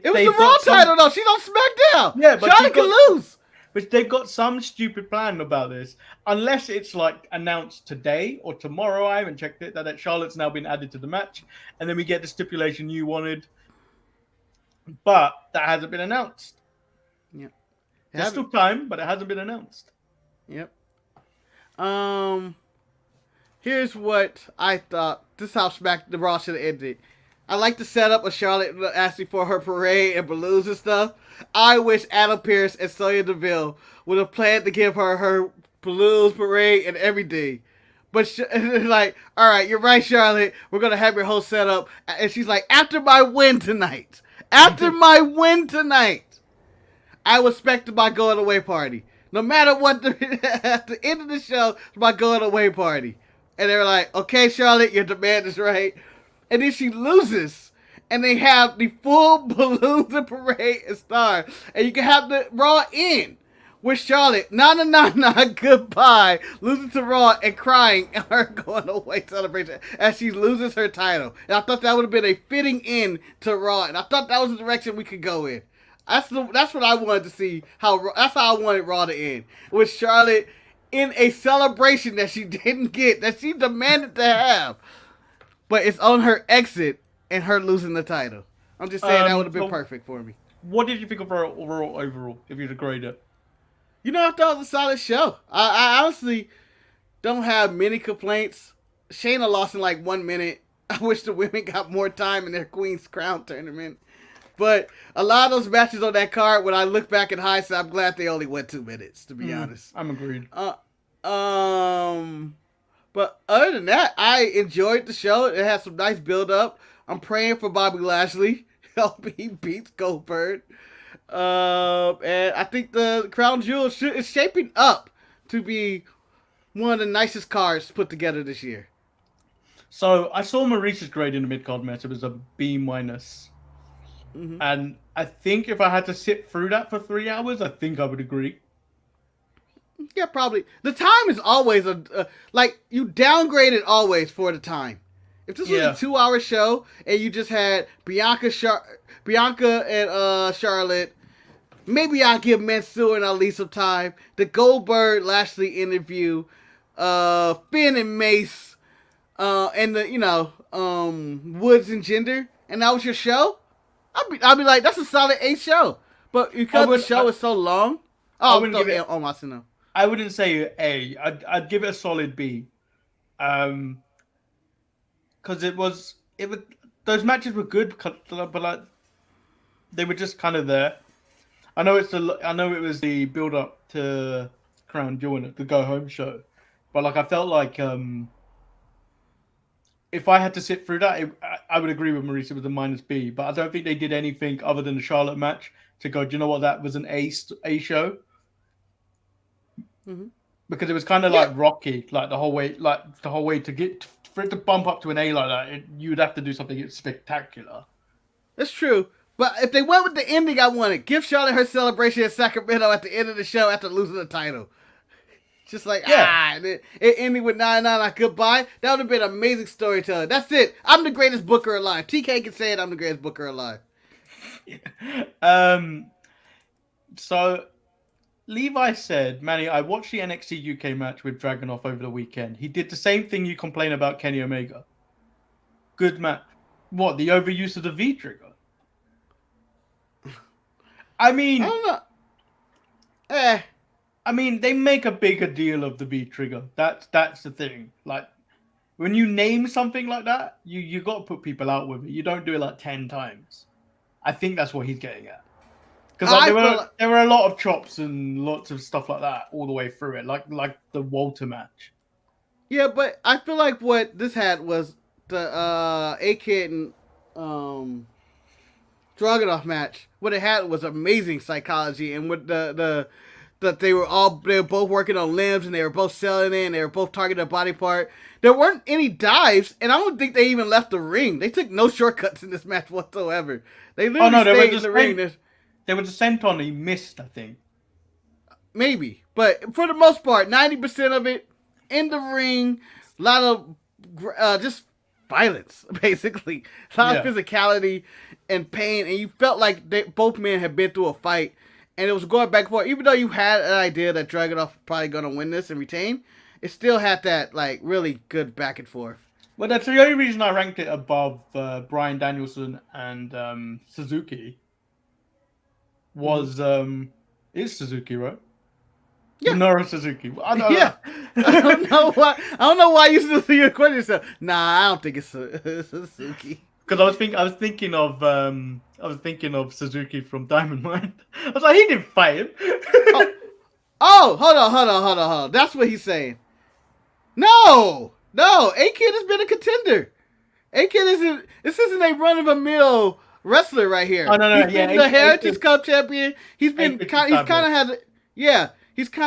was the Raw title though. She's on SmackDown. Yeah, but Charlotte can lose. But they've got some stupid plan about this, unless it's like announced today or tomorrow. I haven't checked it. That Charlotte's now been added to the match, and then we get the stipulation you wanted, but that hasn't been announced. Yep. There's still time, but it hasn't been announced. Yep. Here's what I thought. This is how the Raw should have ended. I like the setup of Charlotte asking for her parade and balloons and stuff. I wish Adam Pearce and Sonya Deville would have planned to give her balloons, parade, and everything. But it's like, all right, you're right, Charlotte. We're going to have your whole setup. And she's like, after my win tonight, I will expect my going away party. No matter what, at the end of the show, it's my going away party. And they were like, okay, Charlotte, your demand is right. And then she loses. And they have the full balloons and parade and star. And you can have the Raw in with Charlotte, goodbye, losing to Raw and crying and her going away celebration as she loses her title. And I thought that would have been a fitting end to Raw. And I thought that was the direction we could go in. That's what I wanted to see. That's how I wanted Raw to end. With Charlotte in a celebration that she didn't get, that she demanded to have. But it's on her exit and her losing the title. I'm just saying that would have been perfect for me. What did you think of her overall, if you'd grade it? I thought it was a solid show. I honestly don't have many complaints. Shayna lost in like 1 minute. I wish the women got more time in their Queen's Crown tournament. But a lot of those matches on that card, when I look back in hindsight, I'm glad they only went 2 minutes, to be honest. I'm agreed. But other than that, I enjoyed the show. It had some nice build-up. I'm praying for Bobby Lashley. Hope he beats Goldberg. And I think the Crown Jewel is shaping up to be one of the nicest cards put together this year. So I saw Maurice's grade in the mid-card match. It was a B-. Mm-hmm. And I think if I had to sit through that for 3 hours, I think I would agree. Yeah, probably. The time is always you downgrade it always for the time. If this was a 2-hour show and you just had Bianca and Charlotte, maybe I'll give Mansoor and Ali some time. The Goldberg Lashley interview, Finn and Mace, and the Woods and Jinder, and that was your show. I'd be like, that's a solid 8 show. But because the show is so long, I wouldn't say A. I'd give it a solid B. because it was those matches were good, but like they were just kind of there. I know it was the build up to Crown Jewel, the Go Home show, but like I felt like if I had to sit through that, I would agree with Maurice. It was a -B, but I don't think they did anything other than the Charlotte match to go, do you know what, that was an A show. Mm-hmm. Because it was kind of like Rocky, like the whole way to get for it to bump up to an A like that, you would have to do something spectacular. That's true. But if they went with the ending I wanted, give Charlotte her celebration in Sacramento at the end of the show after losing the title. Just like, it ending with 9-9 like goodbye. That would have been amazing storytelling. That's it. I'm the greatest booker alive. TK can say it, I'm the greatest booker alive. So Levi said, Manny, I watched the NXT UK match with Dragunov over the weekend. He did the same thing you complain about Kenny Omega. Good match. What, the overuse of the V-trigger? I mean... I don't know. I mean, they make a bigger deal of the V-trigger. That's the thing. Like, when you name something like that, you got to put people out with it. You don't do it like 10 times. I think that's what he's getting at. Because there were a lot of chops and lots of stuff like that all the way through it, like the Walter match. Yeah, but I feel like what this had was the A-Kid and Dragunov match. What it had was amazing psychology, and with that they were both working on limbs, and they were both selling it, and they were both targeting a body part. There weren't any dives, and I don't think they even left the ring. They took no shortcuts in this match whatsoever. They literally stayed in the ring. There was a senton he missed, I think. Maybe. But for the most part, 90% of it in the ring, a lot of just violence, basically. A lot of physicality and pain, and you felt like both men had been through a fight, and it was going back and forth. Even though you had an idea that Dragunov was probably going to win this and retain, it still had that like really good back and forth. Well, that's the only reason I ranked it above Bryan Danielson and Suzuki. Was it's Suzuki, right? Yeah, Minoru Suzuki. I don't know why. I don't know why you still see your question yourself. Nah, I don't think it's Suzuki. Because I was thinking of Suzuki from Dynamite. I was like, he didn't fight him. Hold on. That's what he's saying. No. A-Kid has been a contender. A-Kid isn't a run of a mill wrestler right here. Oh no, he's been the Heritage Cup champion. He's kind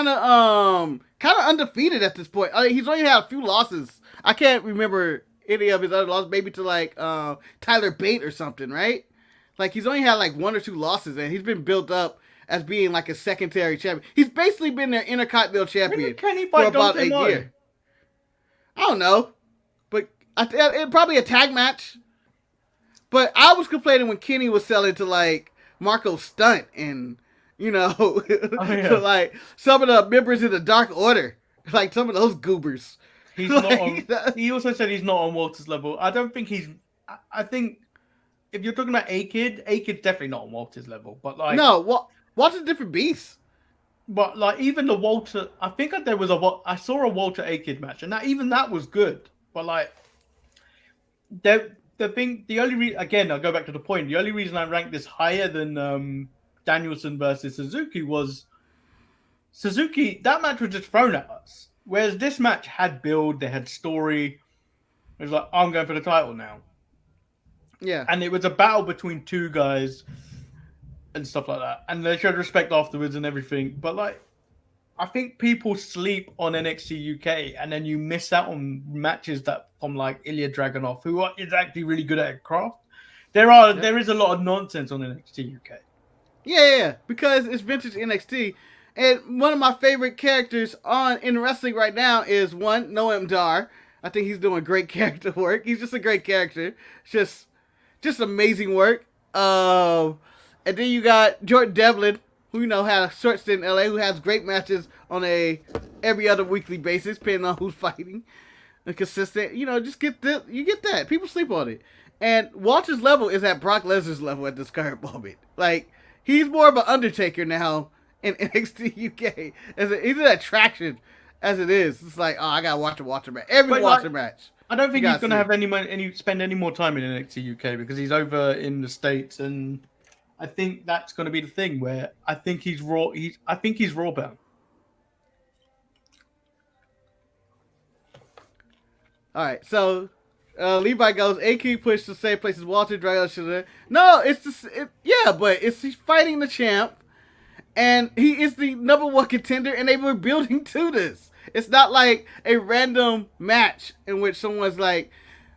of undefeated at this point. He's only had a few losses. I can't remember any of his other losses. Maybe to like Tyler Bate or something, right? Like he's only had like 1 or 2 losses, and he's been built up as being like a secondary champion. He's basically been their Intercontinental champion for about 8 years. I don't know, but it probably a tag match. But I was complaining when Kenny was selling to like Marco Stunt and to like some of the members of the Dark Order, like some of those goobers. He's like, not on, he also said he's not on Walter's level. I don't think he's. I think if you're talking about A-Kid's definitely not on Walter's level. But like Walter's a different beast. But like even the Walter, I think that I saw a Walter A-Kid match, and that was good. But like the only reason, again, I'll go back to the point. The only reason I ranked this higher than Danielson versus Suzuki was Suzuki. That match was just thrown at us, whereas this match had build, they had story. It was like, I'm going for the title now. Yeah, and it was a battle between 2 guys and stuff like that, and they showed respect afterwards and everything. But like, I think people sleep on NXT UK, and then you miss out on matches that from like Ilya Dragunov, who is actually really good at craft. There is a lot of nonsense on NXT UK. Yeah, because it's vintage NXT, and one of my favorite characters in wrestling right now is Noam Dar. I think he's doing great character work. He's just a great character, just amazing work. And then you got Jordan Devlin, who had a short stint in LA, who has great matches on every other weekly basis, depending on who's fighting. And consistent, just get that. People sleep on it. And Walter's level is at Brock Lesnar's level at this current moment. Like, he's more of an Undertaker now in NXT UK. He's an attraction as it is. It's like, oh, I gotta watch a Walter match. Every Walter match. I don't think You he's gotta going to see. have spend any more time in NXT UK because he's over in the States, and I think that's going to be the thing where I think he's raw. I think he's raw bound. All right, so Levi goes. AK pushed the same place as Walter Drago. No, it's just yeah, but he's fighting the champ, and he is the #1 contender, and they were building to this. It's not like a random match in which someone's like,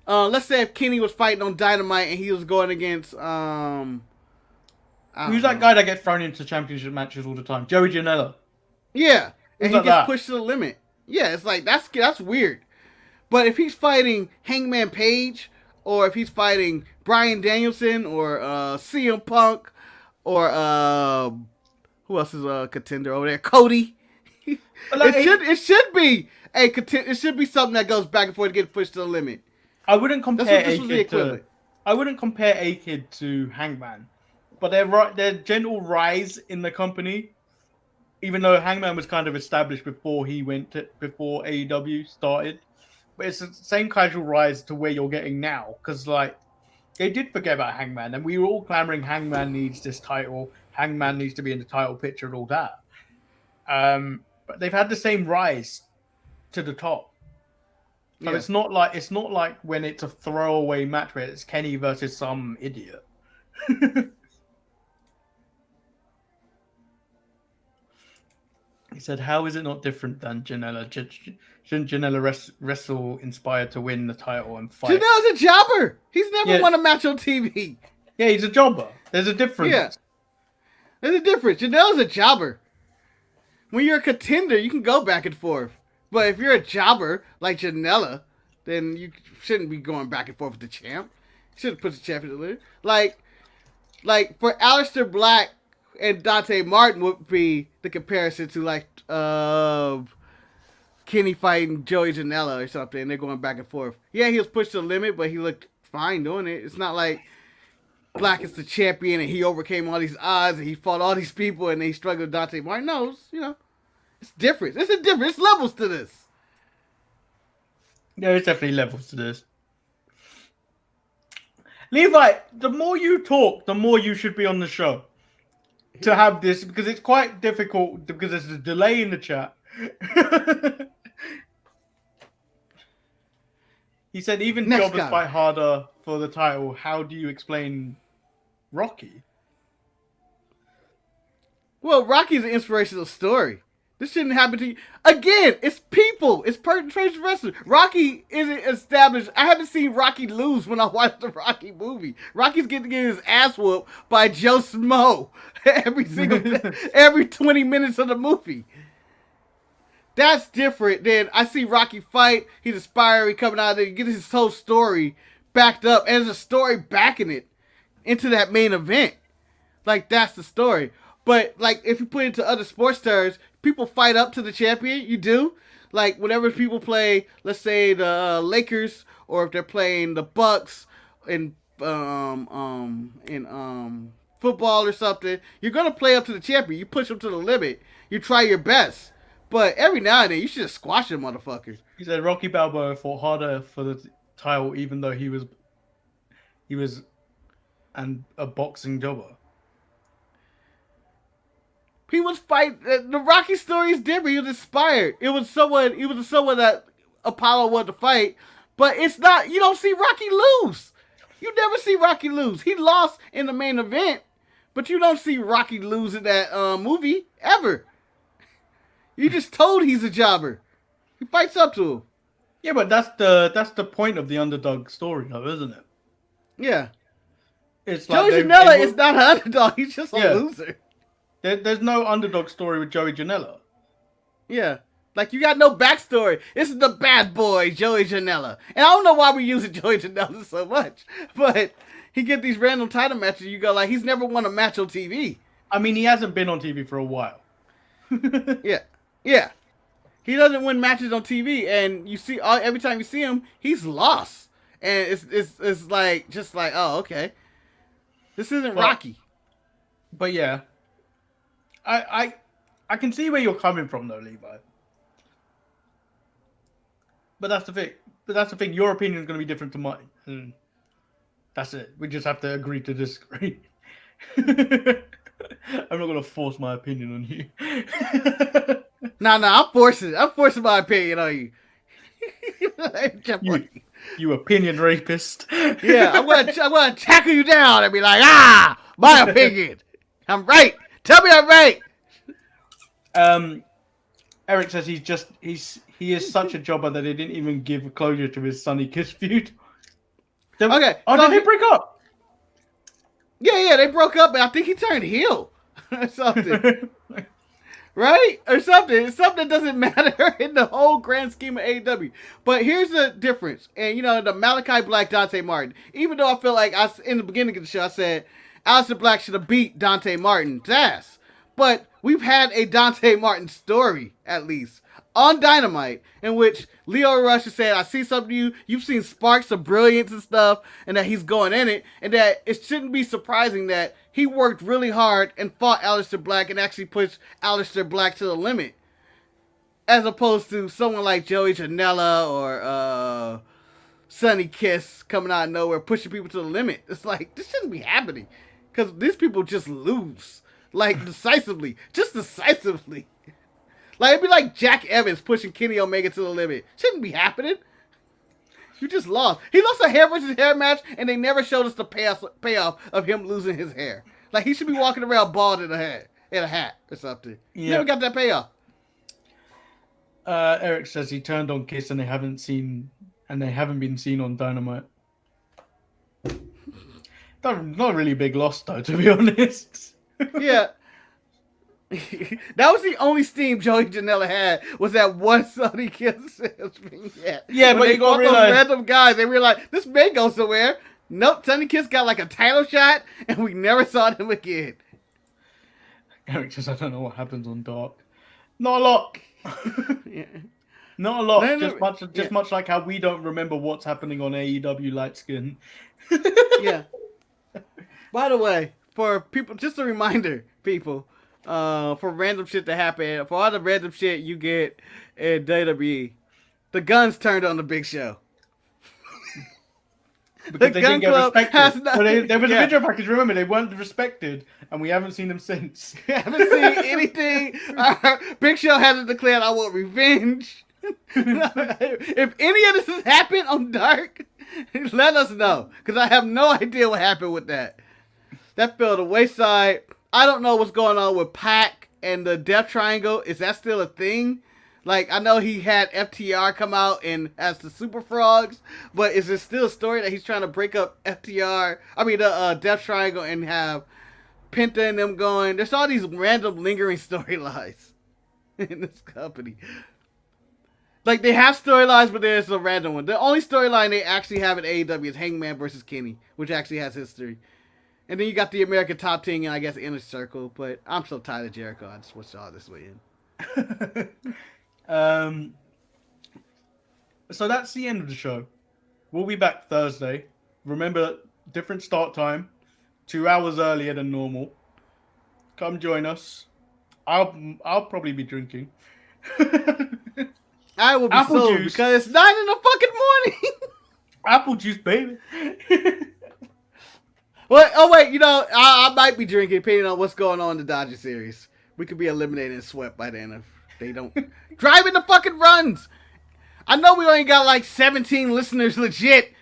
let's say if Kenny was fighting on Dynamite and he was going against Who's that guy that gets thrown into championship matches all the time? Joey Janela. Yeah, and Who's he like gets that? pushed to the limit. Yeah, it's like that's weird. But if he's fighting Hangman Page, or if he's fighting Bryan Danielson, or CM Punk, or who else is a contender over there? Cody. Like, it should be a it should be something that goes back and forth to get pushed to the limit. I wouldn't compare This was the equivalent. I wouldn't compare A-Kid to Hangman, but their general rise in the company, even though Hangman was kind of established before before AEW started, but it's the same casual rise to where you're getting now, because like they did forget about Hangman, and we were all clamoring Hangman needs this title, Hangman needs to be in the title picture and all that. But they've had the same rise to the top. So it's not like when it's a throwaway match where it's Kenny versus some idiot. He said, "How is it not different than Janela? Shouldn't Janela wrestle inspired to win the title and fight?" Janela's a jobber. He's never won a match on TV. Yeah, he's a jobber. There's a difference. Yeah, there's a difference. Janela's a jobber. When you're a contender, you can go back and forth. But if you're a jobber like Janela, then you shouldn't be going back and forth with the champ. You should put the champ in the leader. Like for Aleister Black and Dante Martin would be the comparison to like Kenny fighting Joey Janela or something. And they're going back and forth. Yeah, he was pushed to the limit, but he looked fine doing it. It's not like Black is the champion and he overcame all these odds and he fought all these people and he struggled with Dante Martin. No, it's different. It's a different. It's levels to this. There is definitely levels to this. Levi, the more you talk, the more you should be on the show to have this, because it's quite difficult because there's a delay in the chat. He said even jobbers fight harder for the title. How do you explain Rocky? Well, Rocky's an inspirational story. This shouldn't happen to you. Again, it's people. It's perpetration wrestling. Rocky isn't established. I haven't seen Rocky lose when I watched the Rocky movie. Rocky's getting his ass whooped by Joe Smo every 20 minutes of the movie. That's different than I see Rocky fight. He's inspired. He coming out there. He gets his whole story backed up. And there's a story backing it into that main event. Like, that's the story. But, like, if you put it into other sports terms, people fight up to the champion. You do. Like, whenever people play, let's say, the Lakers, or if they're playing the Bucks in football or something, you're going to play up to the champion. You push them to the limit. You try your best. But every now and then, you should just squash them motherfuckers. He said Rocky Balboa fought harder for the title, even though he was a boxing jobber. He was fighting. The Rocky story is different. He was inspired. It was someone that Apollo wanted to fight. But it's not. You don't see Rocky lose. You never see Rocky lose. He lost in the main event, but you don't see Rocky lose in that movie ever. You just told he's a jobber. He fights up to him. Yeah, but that's the point of the underdog story, though, isn't it? Yeah. It's like Joey Janela is not an underdog. He's just a loser. There's no underdog story with Joey Janela. Yeah. Like, you got no backstory. This is the bad boy, Joey Janela. And I don't know why we're using Joey Janela so much. But he get these random title matches. You go, like, he's never won a match on TV. I mean, he hasn't been on TV for a while. Yeah. Yeah. He doesn't win matches on TV. And you see, every time you see him, he's lost. And it's like, just like, oh, okay. This isn't Rocky. But yeah. I can see where you're coming from, though, Levi. But that's the thing. Your opinion is going to be different to mine. And that's it. We just have to agree to disagree. I'm not going to force my opinion on you. No, I'm forcing my opinion on you. You opinion rapist. Yeah, I'm gonna tackle you down and be like, my opinion. I'm right. Tell me I'm right. Eric says he is such a jobber that he didn't even give closure to his Sonny Kiss feud. Okay. Did they break up? Yeah, they broke up, and I think he turned heel or something. Right? Or something. It's something that doesn't matter in the whole grand scheme of AEW. But here's the difference. And, the Malachi Black, Dante Martin. Even though I feel like in the beginning of the show, I said Aleister Black should have beat Dante Martin's ass. But we've had a Dante Martin story, at least, on Dynamite, in which Leo Rush has said, I see something to you. You've seen sparks of brilliance and stuff, and that he's going in it, and that it shouldn't be surprising that he worked really hard and fought Aleister Black and actually pushed Aleister Black to the limit. As opposed to someone like Joey Janela or Sonny Kiss coming out of nowhere, pushing people to the limit. It's like, this shouldn't be happening. Because these people just lose. Like, decisively. Just decisively. Like, it'd be like Jack Evans pushing Kenny Omega to the limit. Shouldn't be happening. You just lost. He lost a hair versus hair match, and they never showed us the payoff of him losing his hair. Like, he should be walking around bald in a hat or something. Yeah. Never got that payoff. Eric says he turned on Kiss and they haven't been seen on Dynamite. Not really a big loss though, to be honest. Yeah. That was the only steam Joey Janela had, was that one Sonny Kiss thing. Yeah, but they you gotta those realize, random guys, they realized this may go somewhere. Nope, Sonny Kiss got like a title shot, and we never saw him again. Eric says, I don't know what happens on Dark. Not a lot. Yeah. Not a lot. Just much like how we don't remember what's happening on AEW Light Skin. Yeah. By the way, for people, just a reminder, people, for random shit to happen, for all the random shit you get in WWE, the Guns turned on the Big Show. Because they didn't get respected. There was a video package, remember, they weren't respected, and we haven't seen them since. We haven't seen anything. Big Show hasn't declared, I want revenge. If any of this has happened on Dark, let us know, because I have no idea what happened with that. That fell to the wayside. I don't know what's going on with Pac and the Death Triangle. Is that still a thing? Like, I know he had FTR come out and as the Super Frogs, but is there still a story that he's trying to break up the Death Triangle and have Penta and them going? There's all these random lingering storylines in this company. Like, they have storylines, but there's a random one. The only storyline they actually have in AEW is Hangman versus Kenny, which actually has history. And then you got the American Top Team and I guess Inner Circle, but I'm so tired of Jericho. I just wish all this way in. So that's the end of the show. We'll be back Thursday. Remember, different start time, 2 hours earlier than normal. Come join us. I'll probably be drinking. I will be Apple sold juice. because it's 9 in the fucking morning. Apple juice, baby. Well, oh wait, I might be drinking depending on what's going on in the Dodger series. We could be eliminated and swept by then if they don't drive in the fucking runs. I know we only got like 17 listeners legit.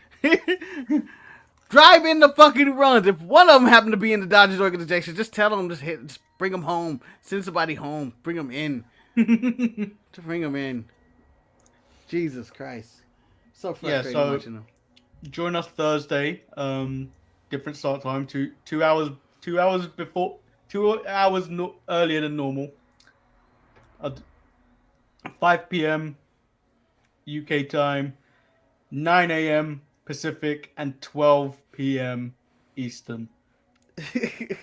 Drive in the fucking runs. If one of them happen to be in the Dodgers organization, just tell them, just bring them home. Send somebody home. Bring them in. To bring them in. Jesus Christ. So frustrating watching them. Join us Thursday. Different start time. 2 hours before. 2 hours earlier than normal. 5 p.m. UK time, 9 a.m. Pacific, and 12 p.m. Eastern. It's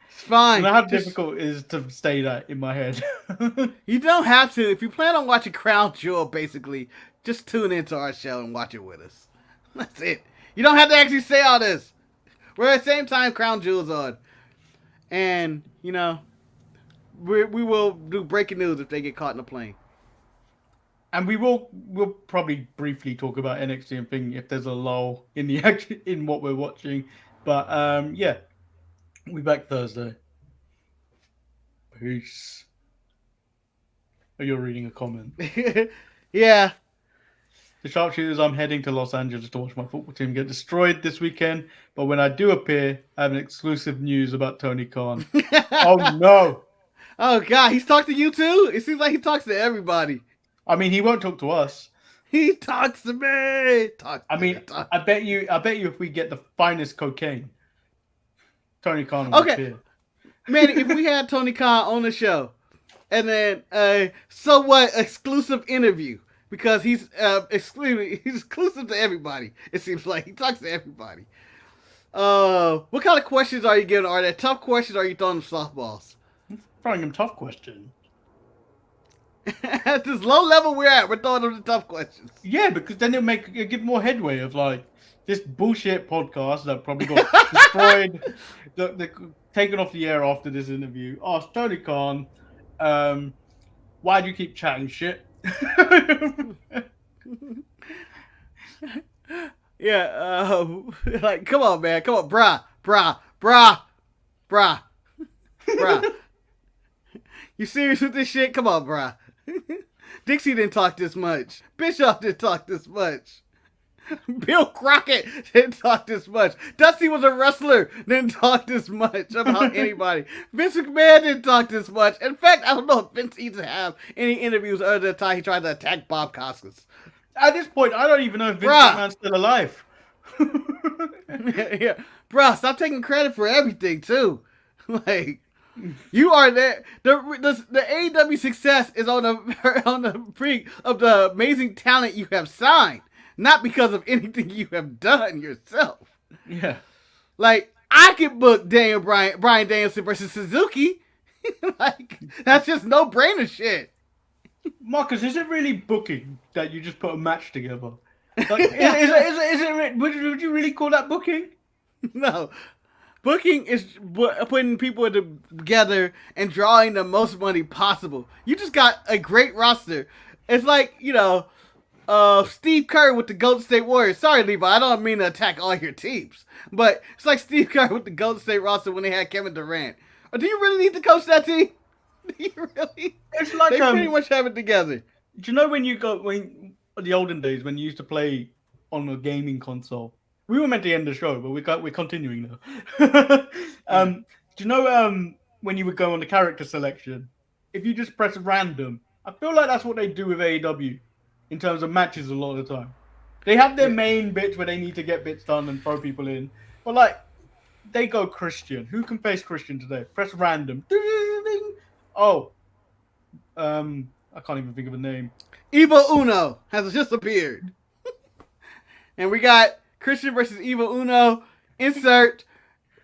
fine. You know how difficult it is to stay that in my head. You don't have to. If you plan on watching Crown Jewel, basically, just tune into our show and watch it with us. That's it. You don't have to actually say all this. We're at the same time Crown Jewel's on. And, we will do breaking news if they get caught in a plane. And we'll probably briefly talk about NXT and thing if there's a lull in the action in what we're watching. But yeah, we'll be back Thursday. Peace. Oh, you're reading a comment. Yeah. The Sharpshooters, I'm heading to Los Angeles to watch my football team get destroyed this weekend. But when I do appear, I have an exclusive news about Tony Khan. Oh no! Oh God, he's talked to you too? It seems like he talks to everybody. I mean, he won't talk to us. He talks to me. I bet you if we get the finest cocaine, Tony Khan will appear. Man, if we had Tony Khan on the show, and then a somewhat exclusive interview, because he's exclusive to everybody. It seems like he talks to everybody. What kind of questions are you giving? Are they tough questions, or are you throwing them softballs? Throwing him tough questions. At this low level we're at, we're throwing them the tough questions. Yeah, because then it'll give more headway of like this bullshit podcast that probably got destroyed, taken off the air after this interview. Ask Tony Khan, why do you keep chatting shit? Yeah, like come on, man, come on, brah. You serious with this shit? Come on, brah. Dixie didn't talk this much. Bischoff didn't talk this much. Bill Crockett didn't talk this much. Dusty was a wrestler, didn't talk this much about anybody. Vince McMahon didn't talk this much. In fact, I don't know if Vince even have any interviews other than the time he tried to attack Bob Costas. At this point, I don't even know if Vince McMahon's still alive. Yeah. Bruh, stop taking credit for everything, too. Like, you are there. The AEW success is on the freak of the amazing talent you have signed, not because of anything you have done yourself. Yeah. Like, I could book Brian Danielson versus Suzuki. Like, that's just no-brainer shit. Marcus, is it really booking that you just put a match together? Like, is it? Would you really call that booking? No. Booking is putting people together and drawing the most money possible. You just got a great roster. It's like, Steve Kerr with the Golden State Warriors. Sorry, Levi, I don't mean to attack all your teams. But it's like Steve Kerr with the Golden State roster when they had Kevin Durant. Or do you really need to coach that team? Do you really? It's like they pretty much have it together. Do you know when the olden days when you used to play on a gaming console? We were meant to end the show, but we're continuing now. Do you know when you would go on the character selection, if you just press random, I feel like that's what they do with AEW in terms of matches a lot of the time. They have their main bits where they need to get bits done and throw people in, but like they go Christian. Who can face Christian today? Press random. Oh, I can't even think of a name. Evil Uno has just appeared, and we got Christian versus Evil Uno. Insert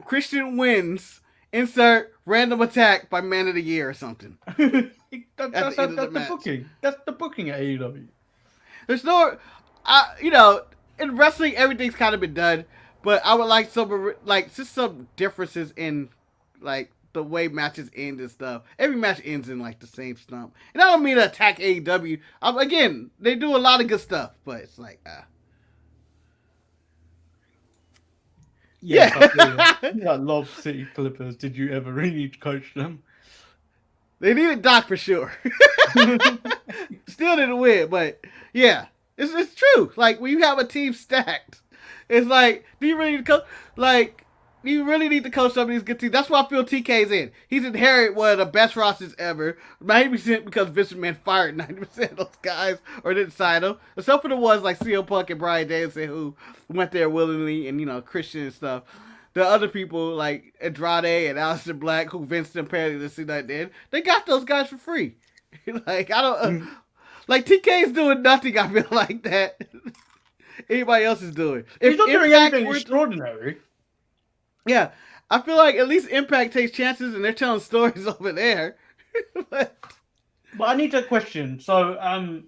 Christian wins. Insert random attack by Man of the Year or something. That's the booking. That's the booking at AEW. There's no, in wrestling everything's kind of been done, but I would like some differences in like the way matches end and stuff. Every match ends in like the same stump, and I don't mean to attack AEW. Again, they do a lot of good stuff, but it's like Yeah. I love City Clippers. Did you ever really coach them? They needed Doc for sure. Still didn't win, but yeah, it's true. Like when you have a team stacked, it's like, do you really need to coach? Like, you really need to coach some of these good teams. That's why I feel TK's in. He's inherited one of the best rosters ever. 90% because Vince McMahon fired 90% of those guys or didn't sign them. Except for the ones like CM Punk and Bryan Danielson who went there willingly and, Christian and stuff. The other people like Andrade and Aleister Black who Vince apparently didn't see that did, they got those guys for free. Like, I don't... like, TK's doing nothing, I feel like, that anybody else is doing. He's not doing anything extraordinary. Yeah, I feel like at least Impact takes chances and they're telling stories over there. But I need to question. So, all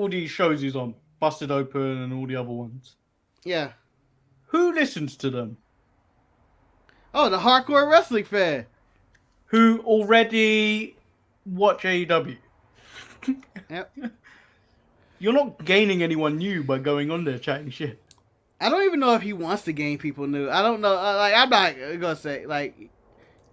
these shows he's on, Busted Open and all the other ones. Yeah. Who listens to them? Oh, the hardcore wrestling fan. Who already watch AEW. Yep. You're not gaining anyone new by going on there chatting shit. I don't even know if he wants to gain people new. I don't know. Like, I'm not gonna say like, you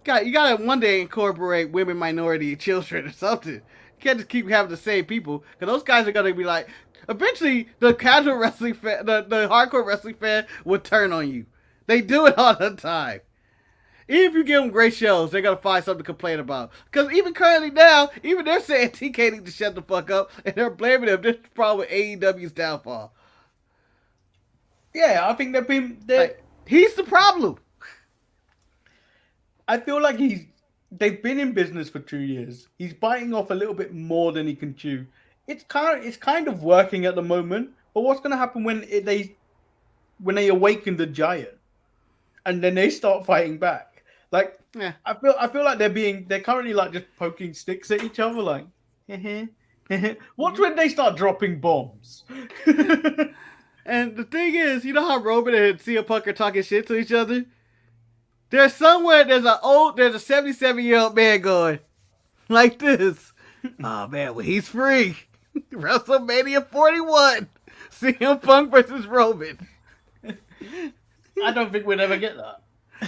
gotta one day incorporate women, minority, and children or something. You can't just keep having the same people because those guys are gonna be like, eventually the casual wrestling fan, the hardcore wrestling fan will turn on you. They do it all the time. Even if you give them great shows, they're gonna find something to complain about. Because even currently now, even they're saying TK needs to shut the fuck up, and they're blaming him. This is probably AEW's downfall. Yeah, I think Like, he's the problem. I feel like they've been in business for 2 years. He's biting off a little bit more than he can chew. It's kind of working at the moment. But what's going to happen when they awaken the giant, and then they start fighting back? Like, Yeah. I feel like they're currently like just poking sticks at each other. Like, watch when they start dropping bombs. And the thing is, you know how Roman and CM Punk are talking shit to each other? There's somewhere there's a 77-year-old man going like this. Oh man, well he's free. WrestleMania 41. CM Punk versus Roman. I don't think we'd ever get that.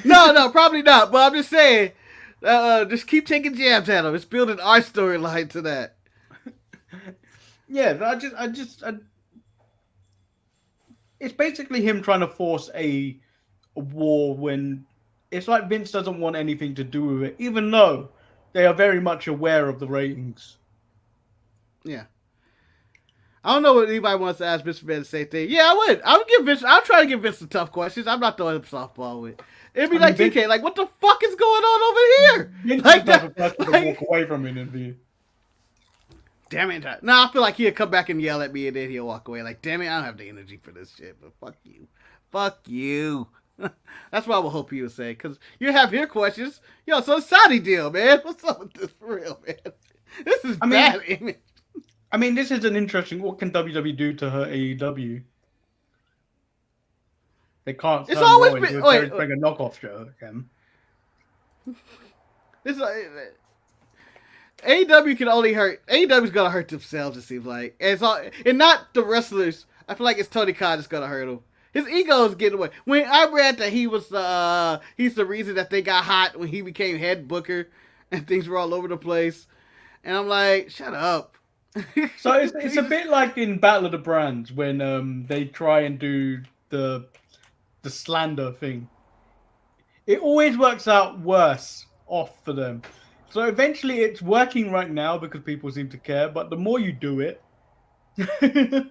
No, probably not. But I'm just saying, just keep taking jabs at him. It's building our storyline to that. Yeah, it's basically him trying to force a war when it's like Vince doesn't want anything to do with it, even though they are very much aware of the ratings. Yeah. I don't know what anybody wants to ask Vince McMahon the same thing. Yeah, I would. I'll try to give Vince some tough questions. I'm not throwing him softball with. It'd be like Vince, TK, like, what the fuck is going on over here? Vince Like is not the that. person to walk away from an interview. Damn it. No, I feel like he'll come back and yell at me and then he'll walk away. Like, damn it, I don't have the energy for this shit, but fuck you. Fuck you. That's what I would hope he would say, because you have your questions. Yo, so Saudi deal, man. What's up with this for real, man? This is bad image. I mean, this is an interesting. What can WWE do to hurt AEW? They can't. It's always been. Bring a knockoff show again. This AEW can only hurt. AEW's gonna hurt themselves. It seems like, and not the wrestlers. I feel like it's Tony Khan that's gonna hurt him. His ego is getting away. When I read that he's the reason that they got hot when he became head booker and things were all over the place, and I'm like, shut up. So it's a bit like in Battle of the Brands when they try and do the slander thing. It always works out worse off for them. So eventually it's working right now because people seem to care, but the more you do it, the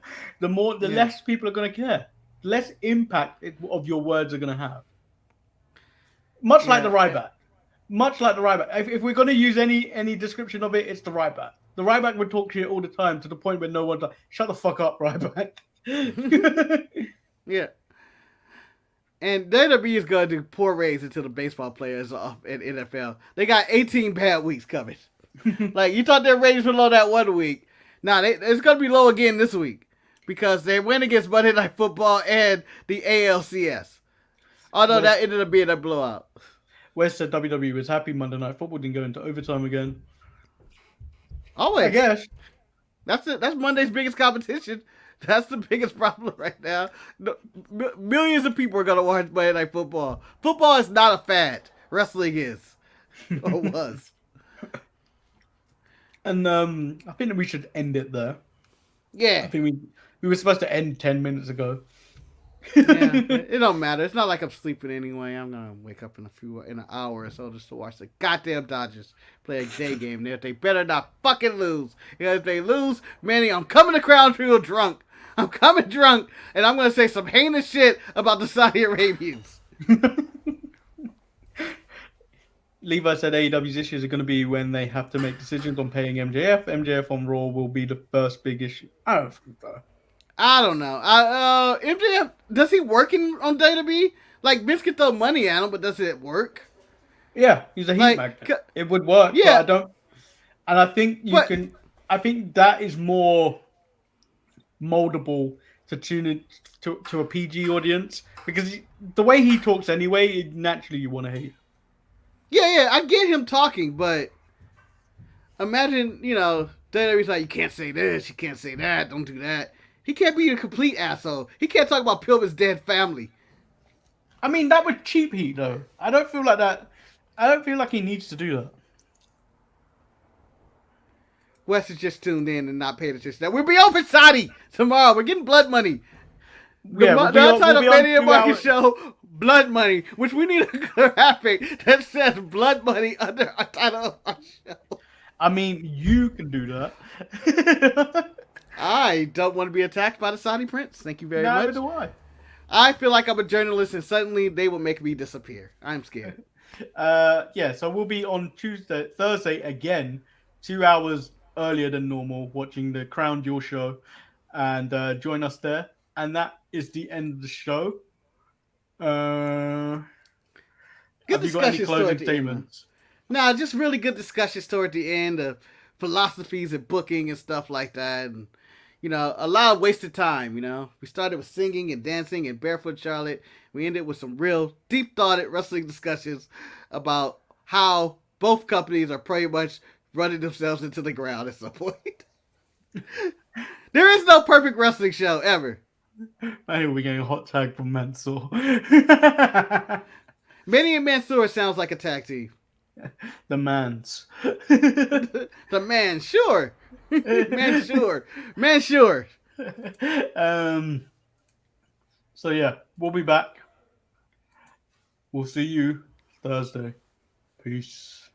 less people are going to care. Less impact of your words are going to have. Much like the Ryback. Much like the Ryback. If we're going to use any description of it, it's the Ryback. The Ryback would talk shit all the time to the point where no one's like, shut the fuck up, Ryback. Yeah. And WWE is going to do poor ratings until the baseball players off in NFL. They got 18 bad weeks coming. Like, you thought their ratings were low that one week. Nah, it's going to be low again this week. Because they went against Monday Night Football and the ALCS. Although that ended up being a blowout. West said WWE was happy Monday Night Football didn't go into overtime again. Always. I guess. That's it. That's Monday's biggest competition. That's the biggest problem right now. Millions of people are going to watch Monday Night Football. Football is not a fad. Wrestling is. Or was. And I think that we should end it there. Yeah. I think we were supposed to end 10 minutes ago. Yeah, it don't matter. It's not like I'm sleeping anyway. I'm gonna wake up in an hour or so just to watch the goddamn Dodgers play a day game. They better not fucking lose. Because if they lose, Manny, I'm coming to Crown Jewel drunk. I'm coming drunk, and I'm gonna say some heinous shit about the Saudi Arabians. Levi said AEW's issues are going to be when they have to make decisions on paying MJF. MJF on Raw will be the first big issue. I don't think so. I don't know. MJF, does he work on WWE? Like, Vince can throw money at him, but does it work? Yeah, he's a heat magnet. It would work. Yeah, but I don't. And I think can. I think that is more moldable to tune in to a PG audience because the way he talks anyway, naturally you want to hate. Yeah, I get him talking, but imagine, WWE's like, you can't say this, you can't say that, don't do that. He can't be a complete asshole. He can't talk about Pillman's dead family. I mean, that was cheap heat, though. I don't feel like that. I don't feel like he needs to do that. Wes has just tuned in and not paid attention. We'll be on for Saudi tomorrow. We're getting blood money. The Untitled Manny and Marcus show, blood money, which we need a graphic that says blood money under our title of our show. I mean, you can do that. I don't want to be attacked by the Saudi prince. Thank you very much. Neither do I. I feel like I'm a journalist and suddenly they will make me disappear. I'm scared. Yeah, so we'll be on Thursday again, 2 hours earlier than normal, watching the Crown Jewel show, and join us there. And that is the end of the show. Good have you got any closing statements? No, just really good discussions toward the end of philosophies and booking and stuff like that. And, you know, a lot of wasted time, you know. We started with singing and dancing and Barefoot Charlotte. We ended with some real deep-thoughted wrestling discussions about how both companies are pretty much running themselves into the ground at some point. There is no perfect wrestling show ever. I think we're getting a hot tag from Mansoor. Manny and Mansoor sounds like a tag team. The Mans. The man, sure. Man, sure. Man, sure. So yeah, we'll be back. We'll see you Thursday. Peace.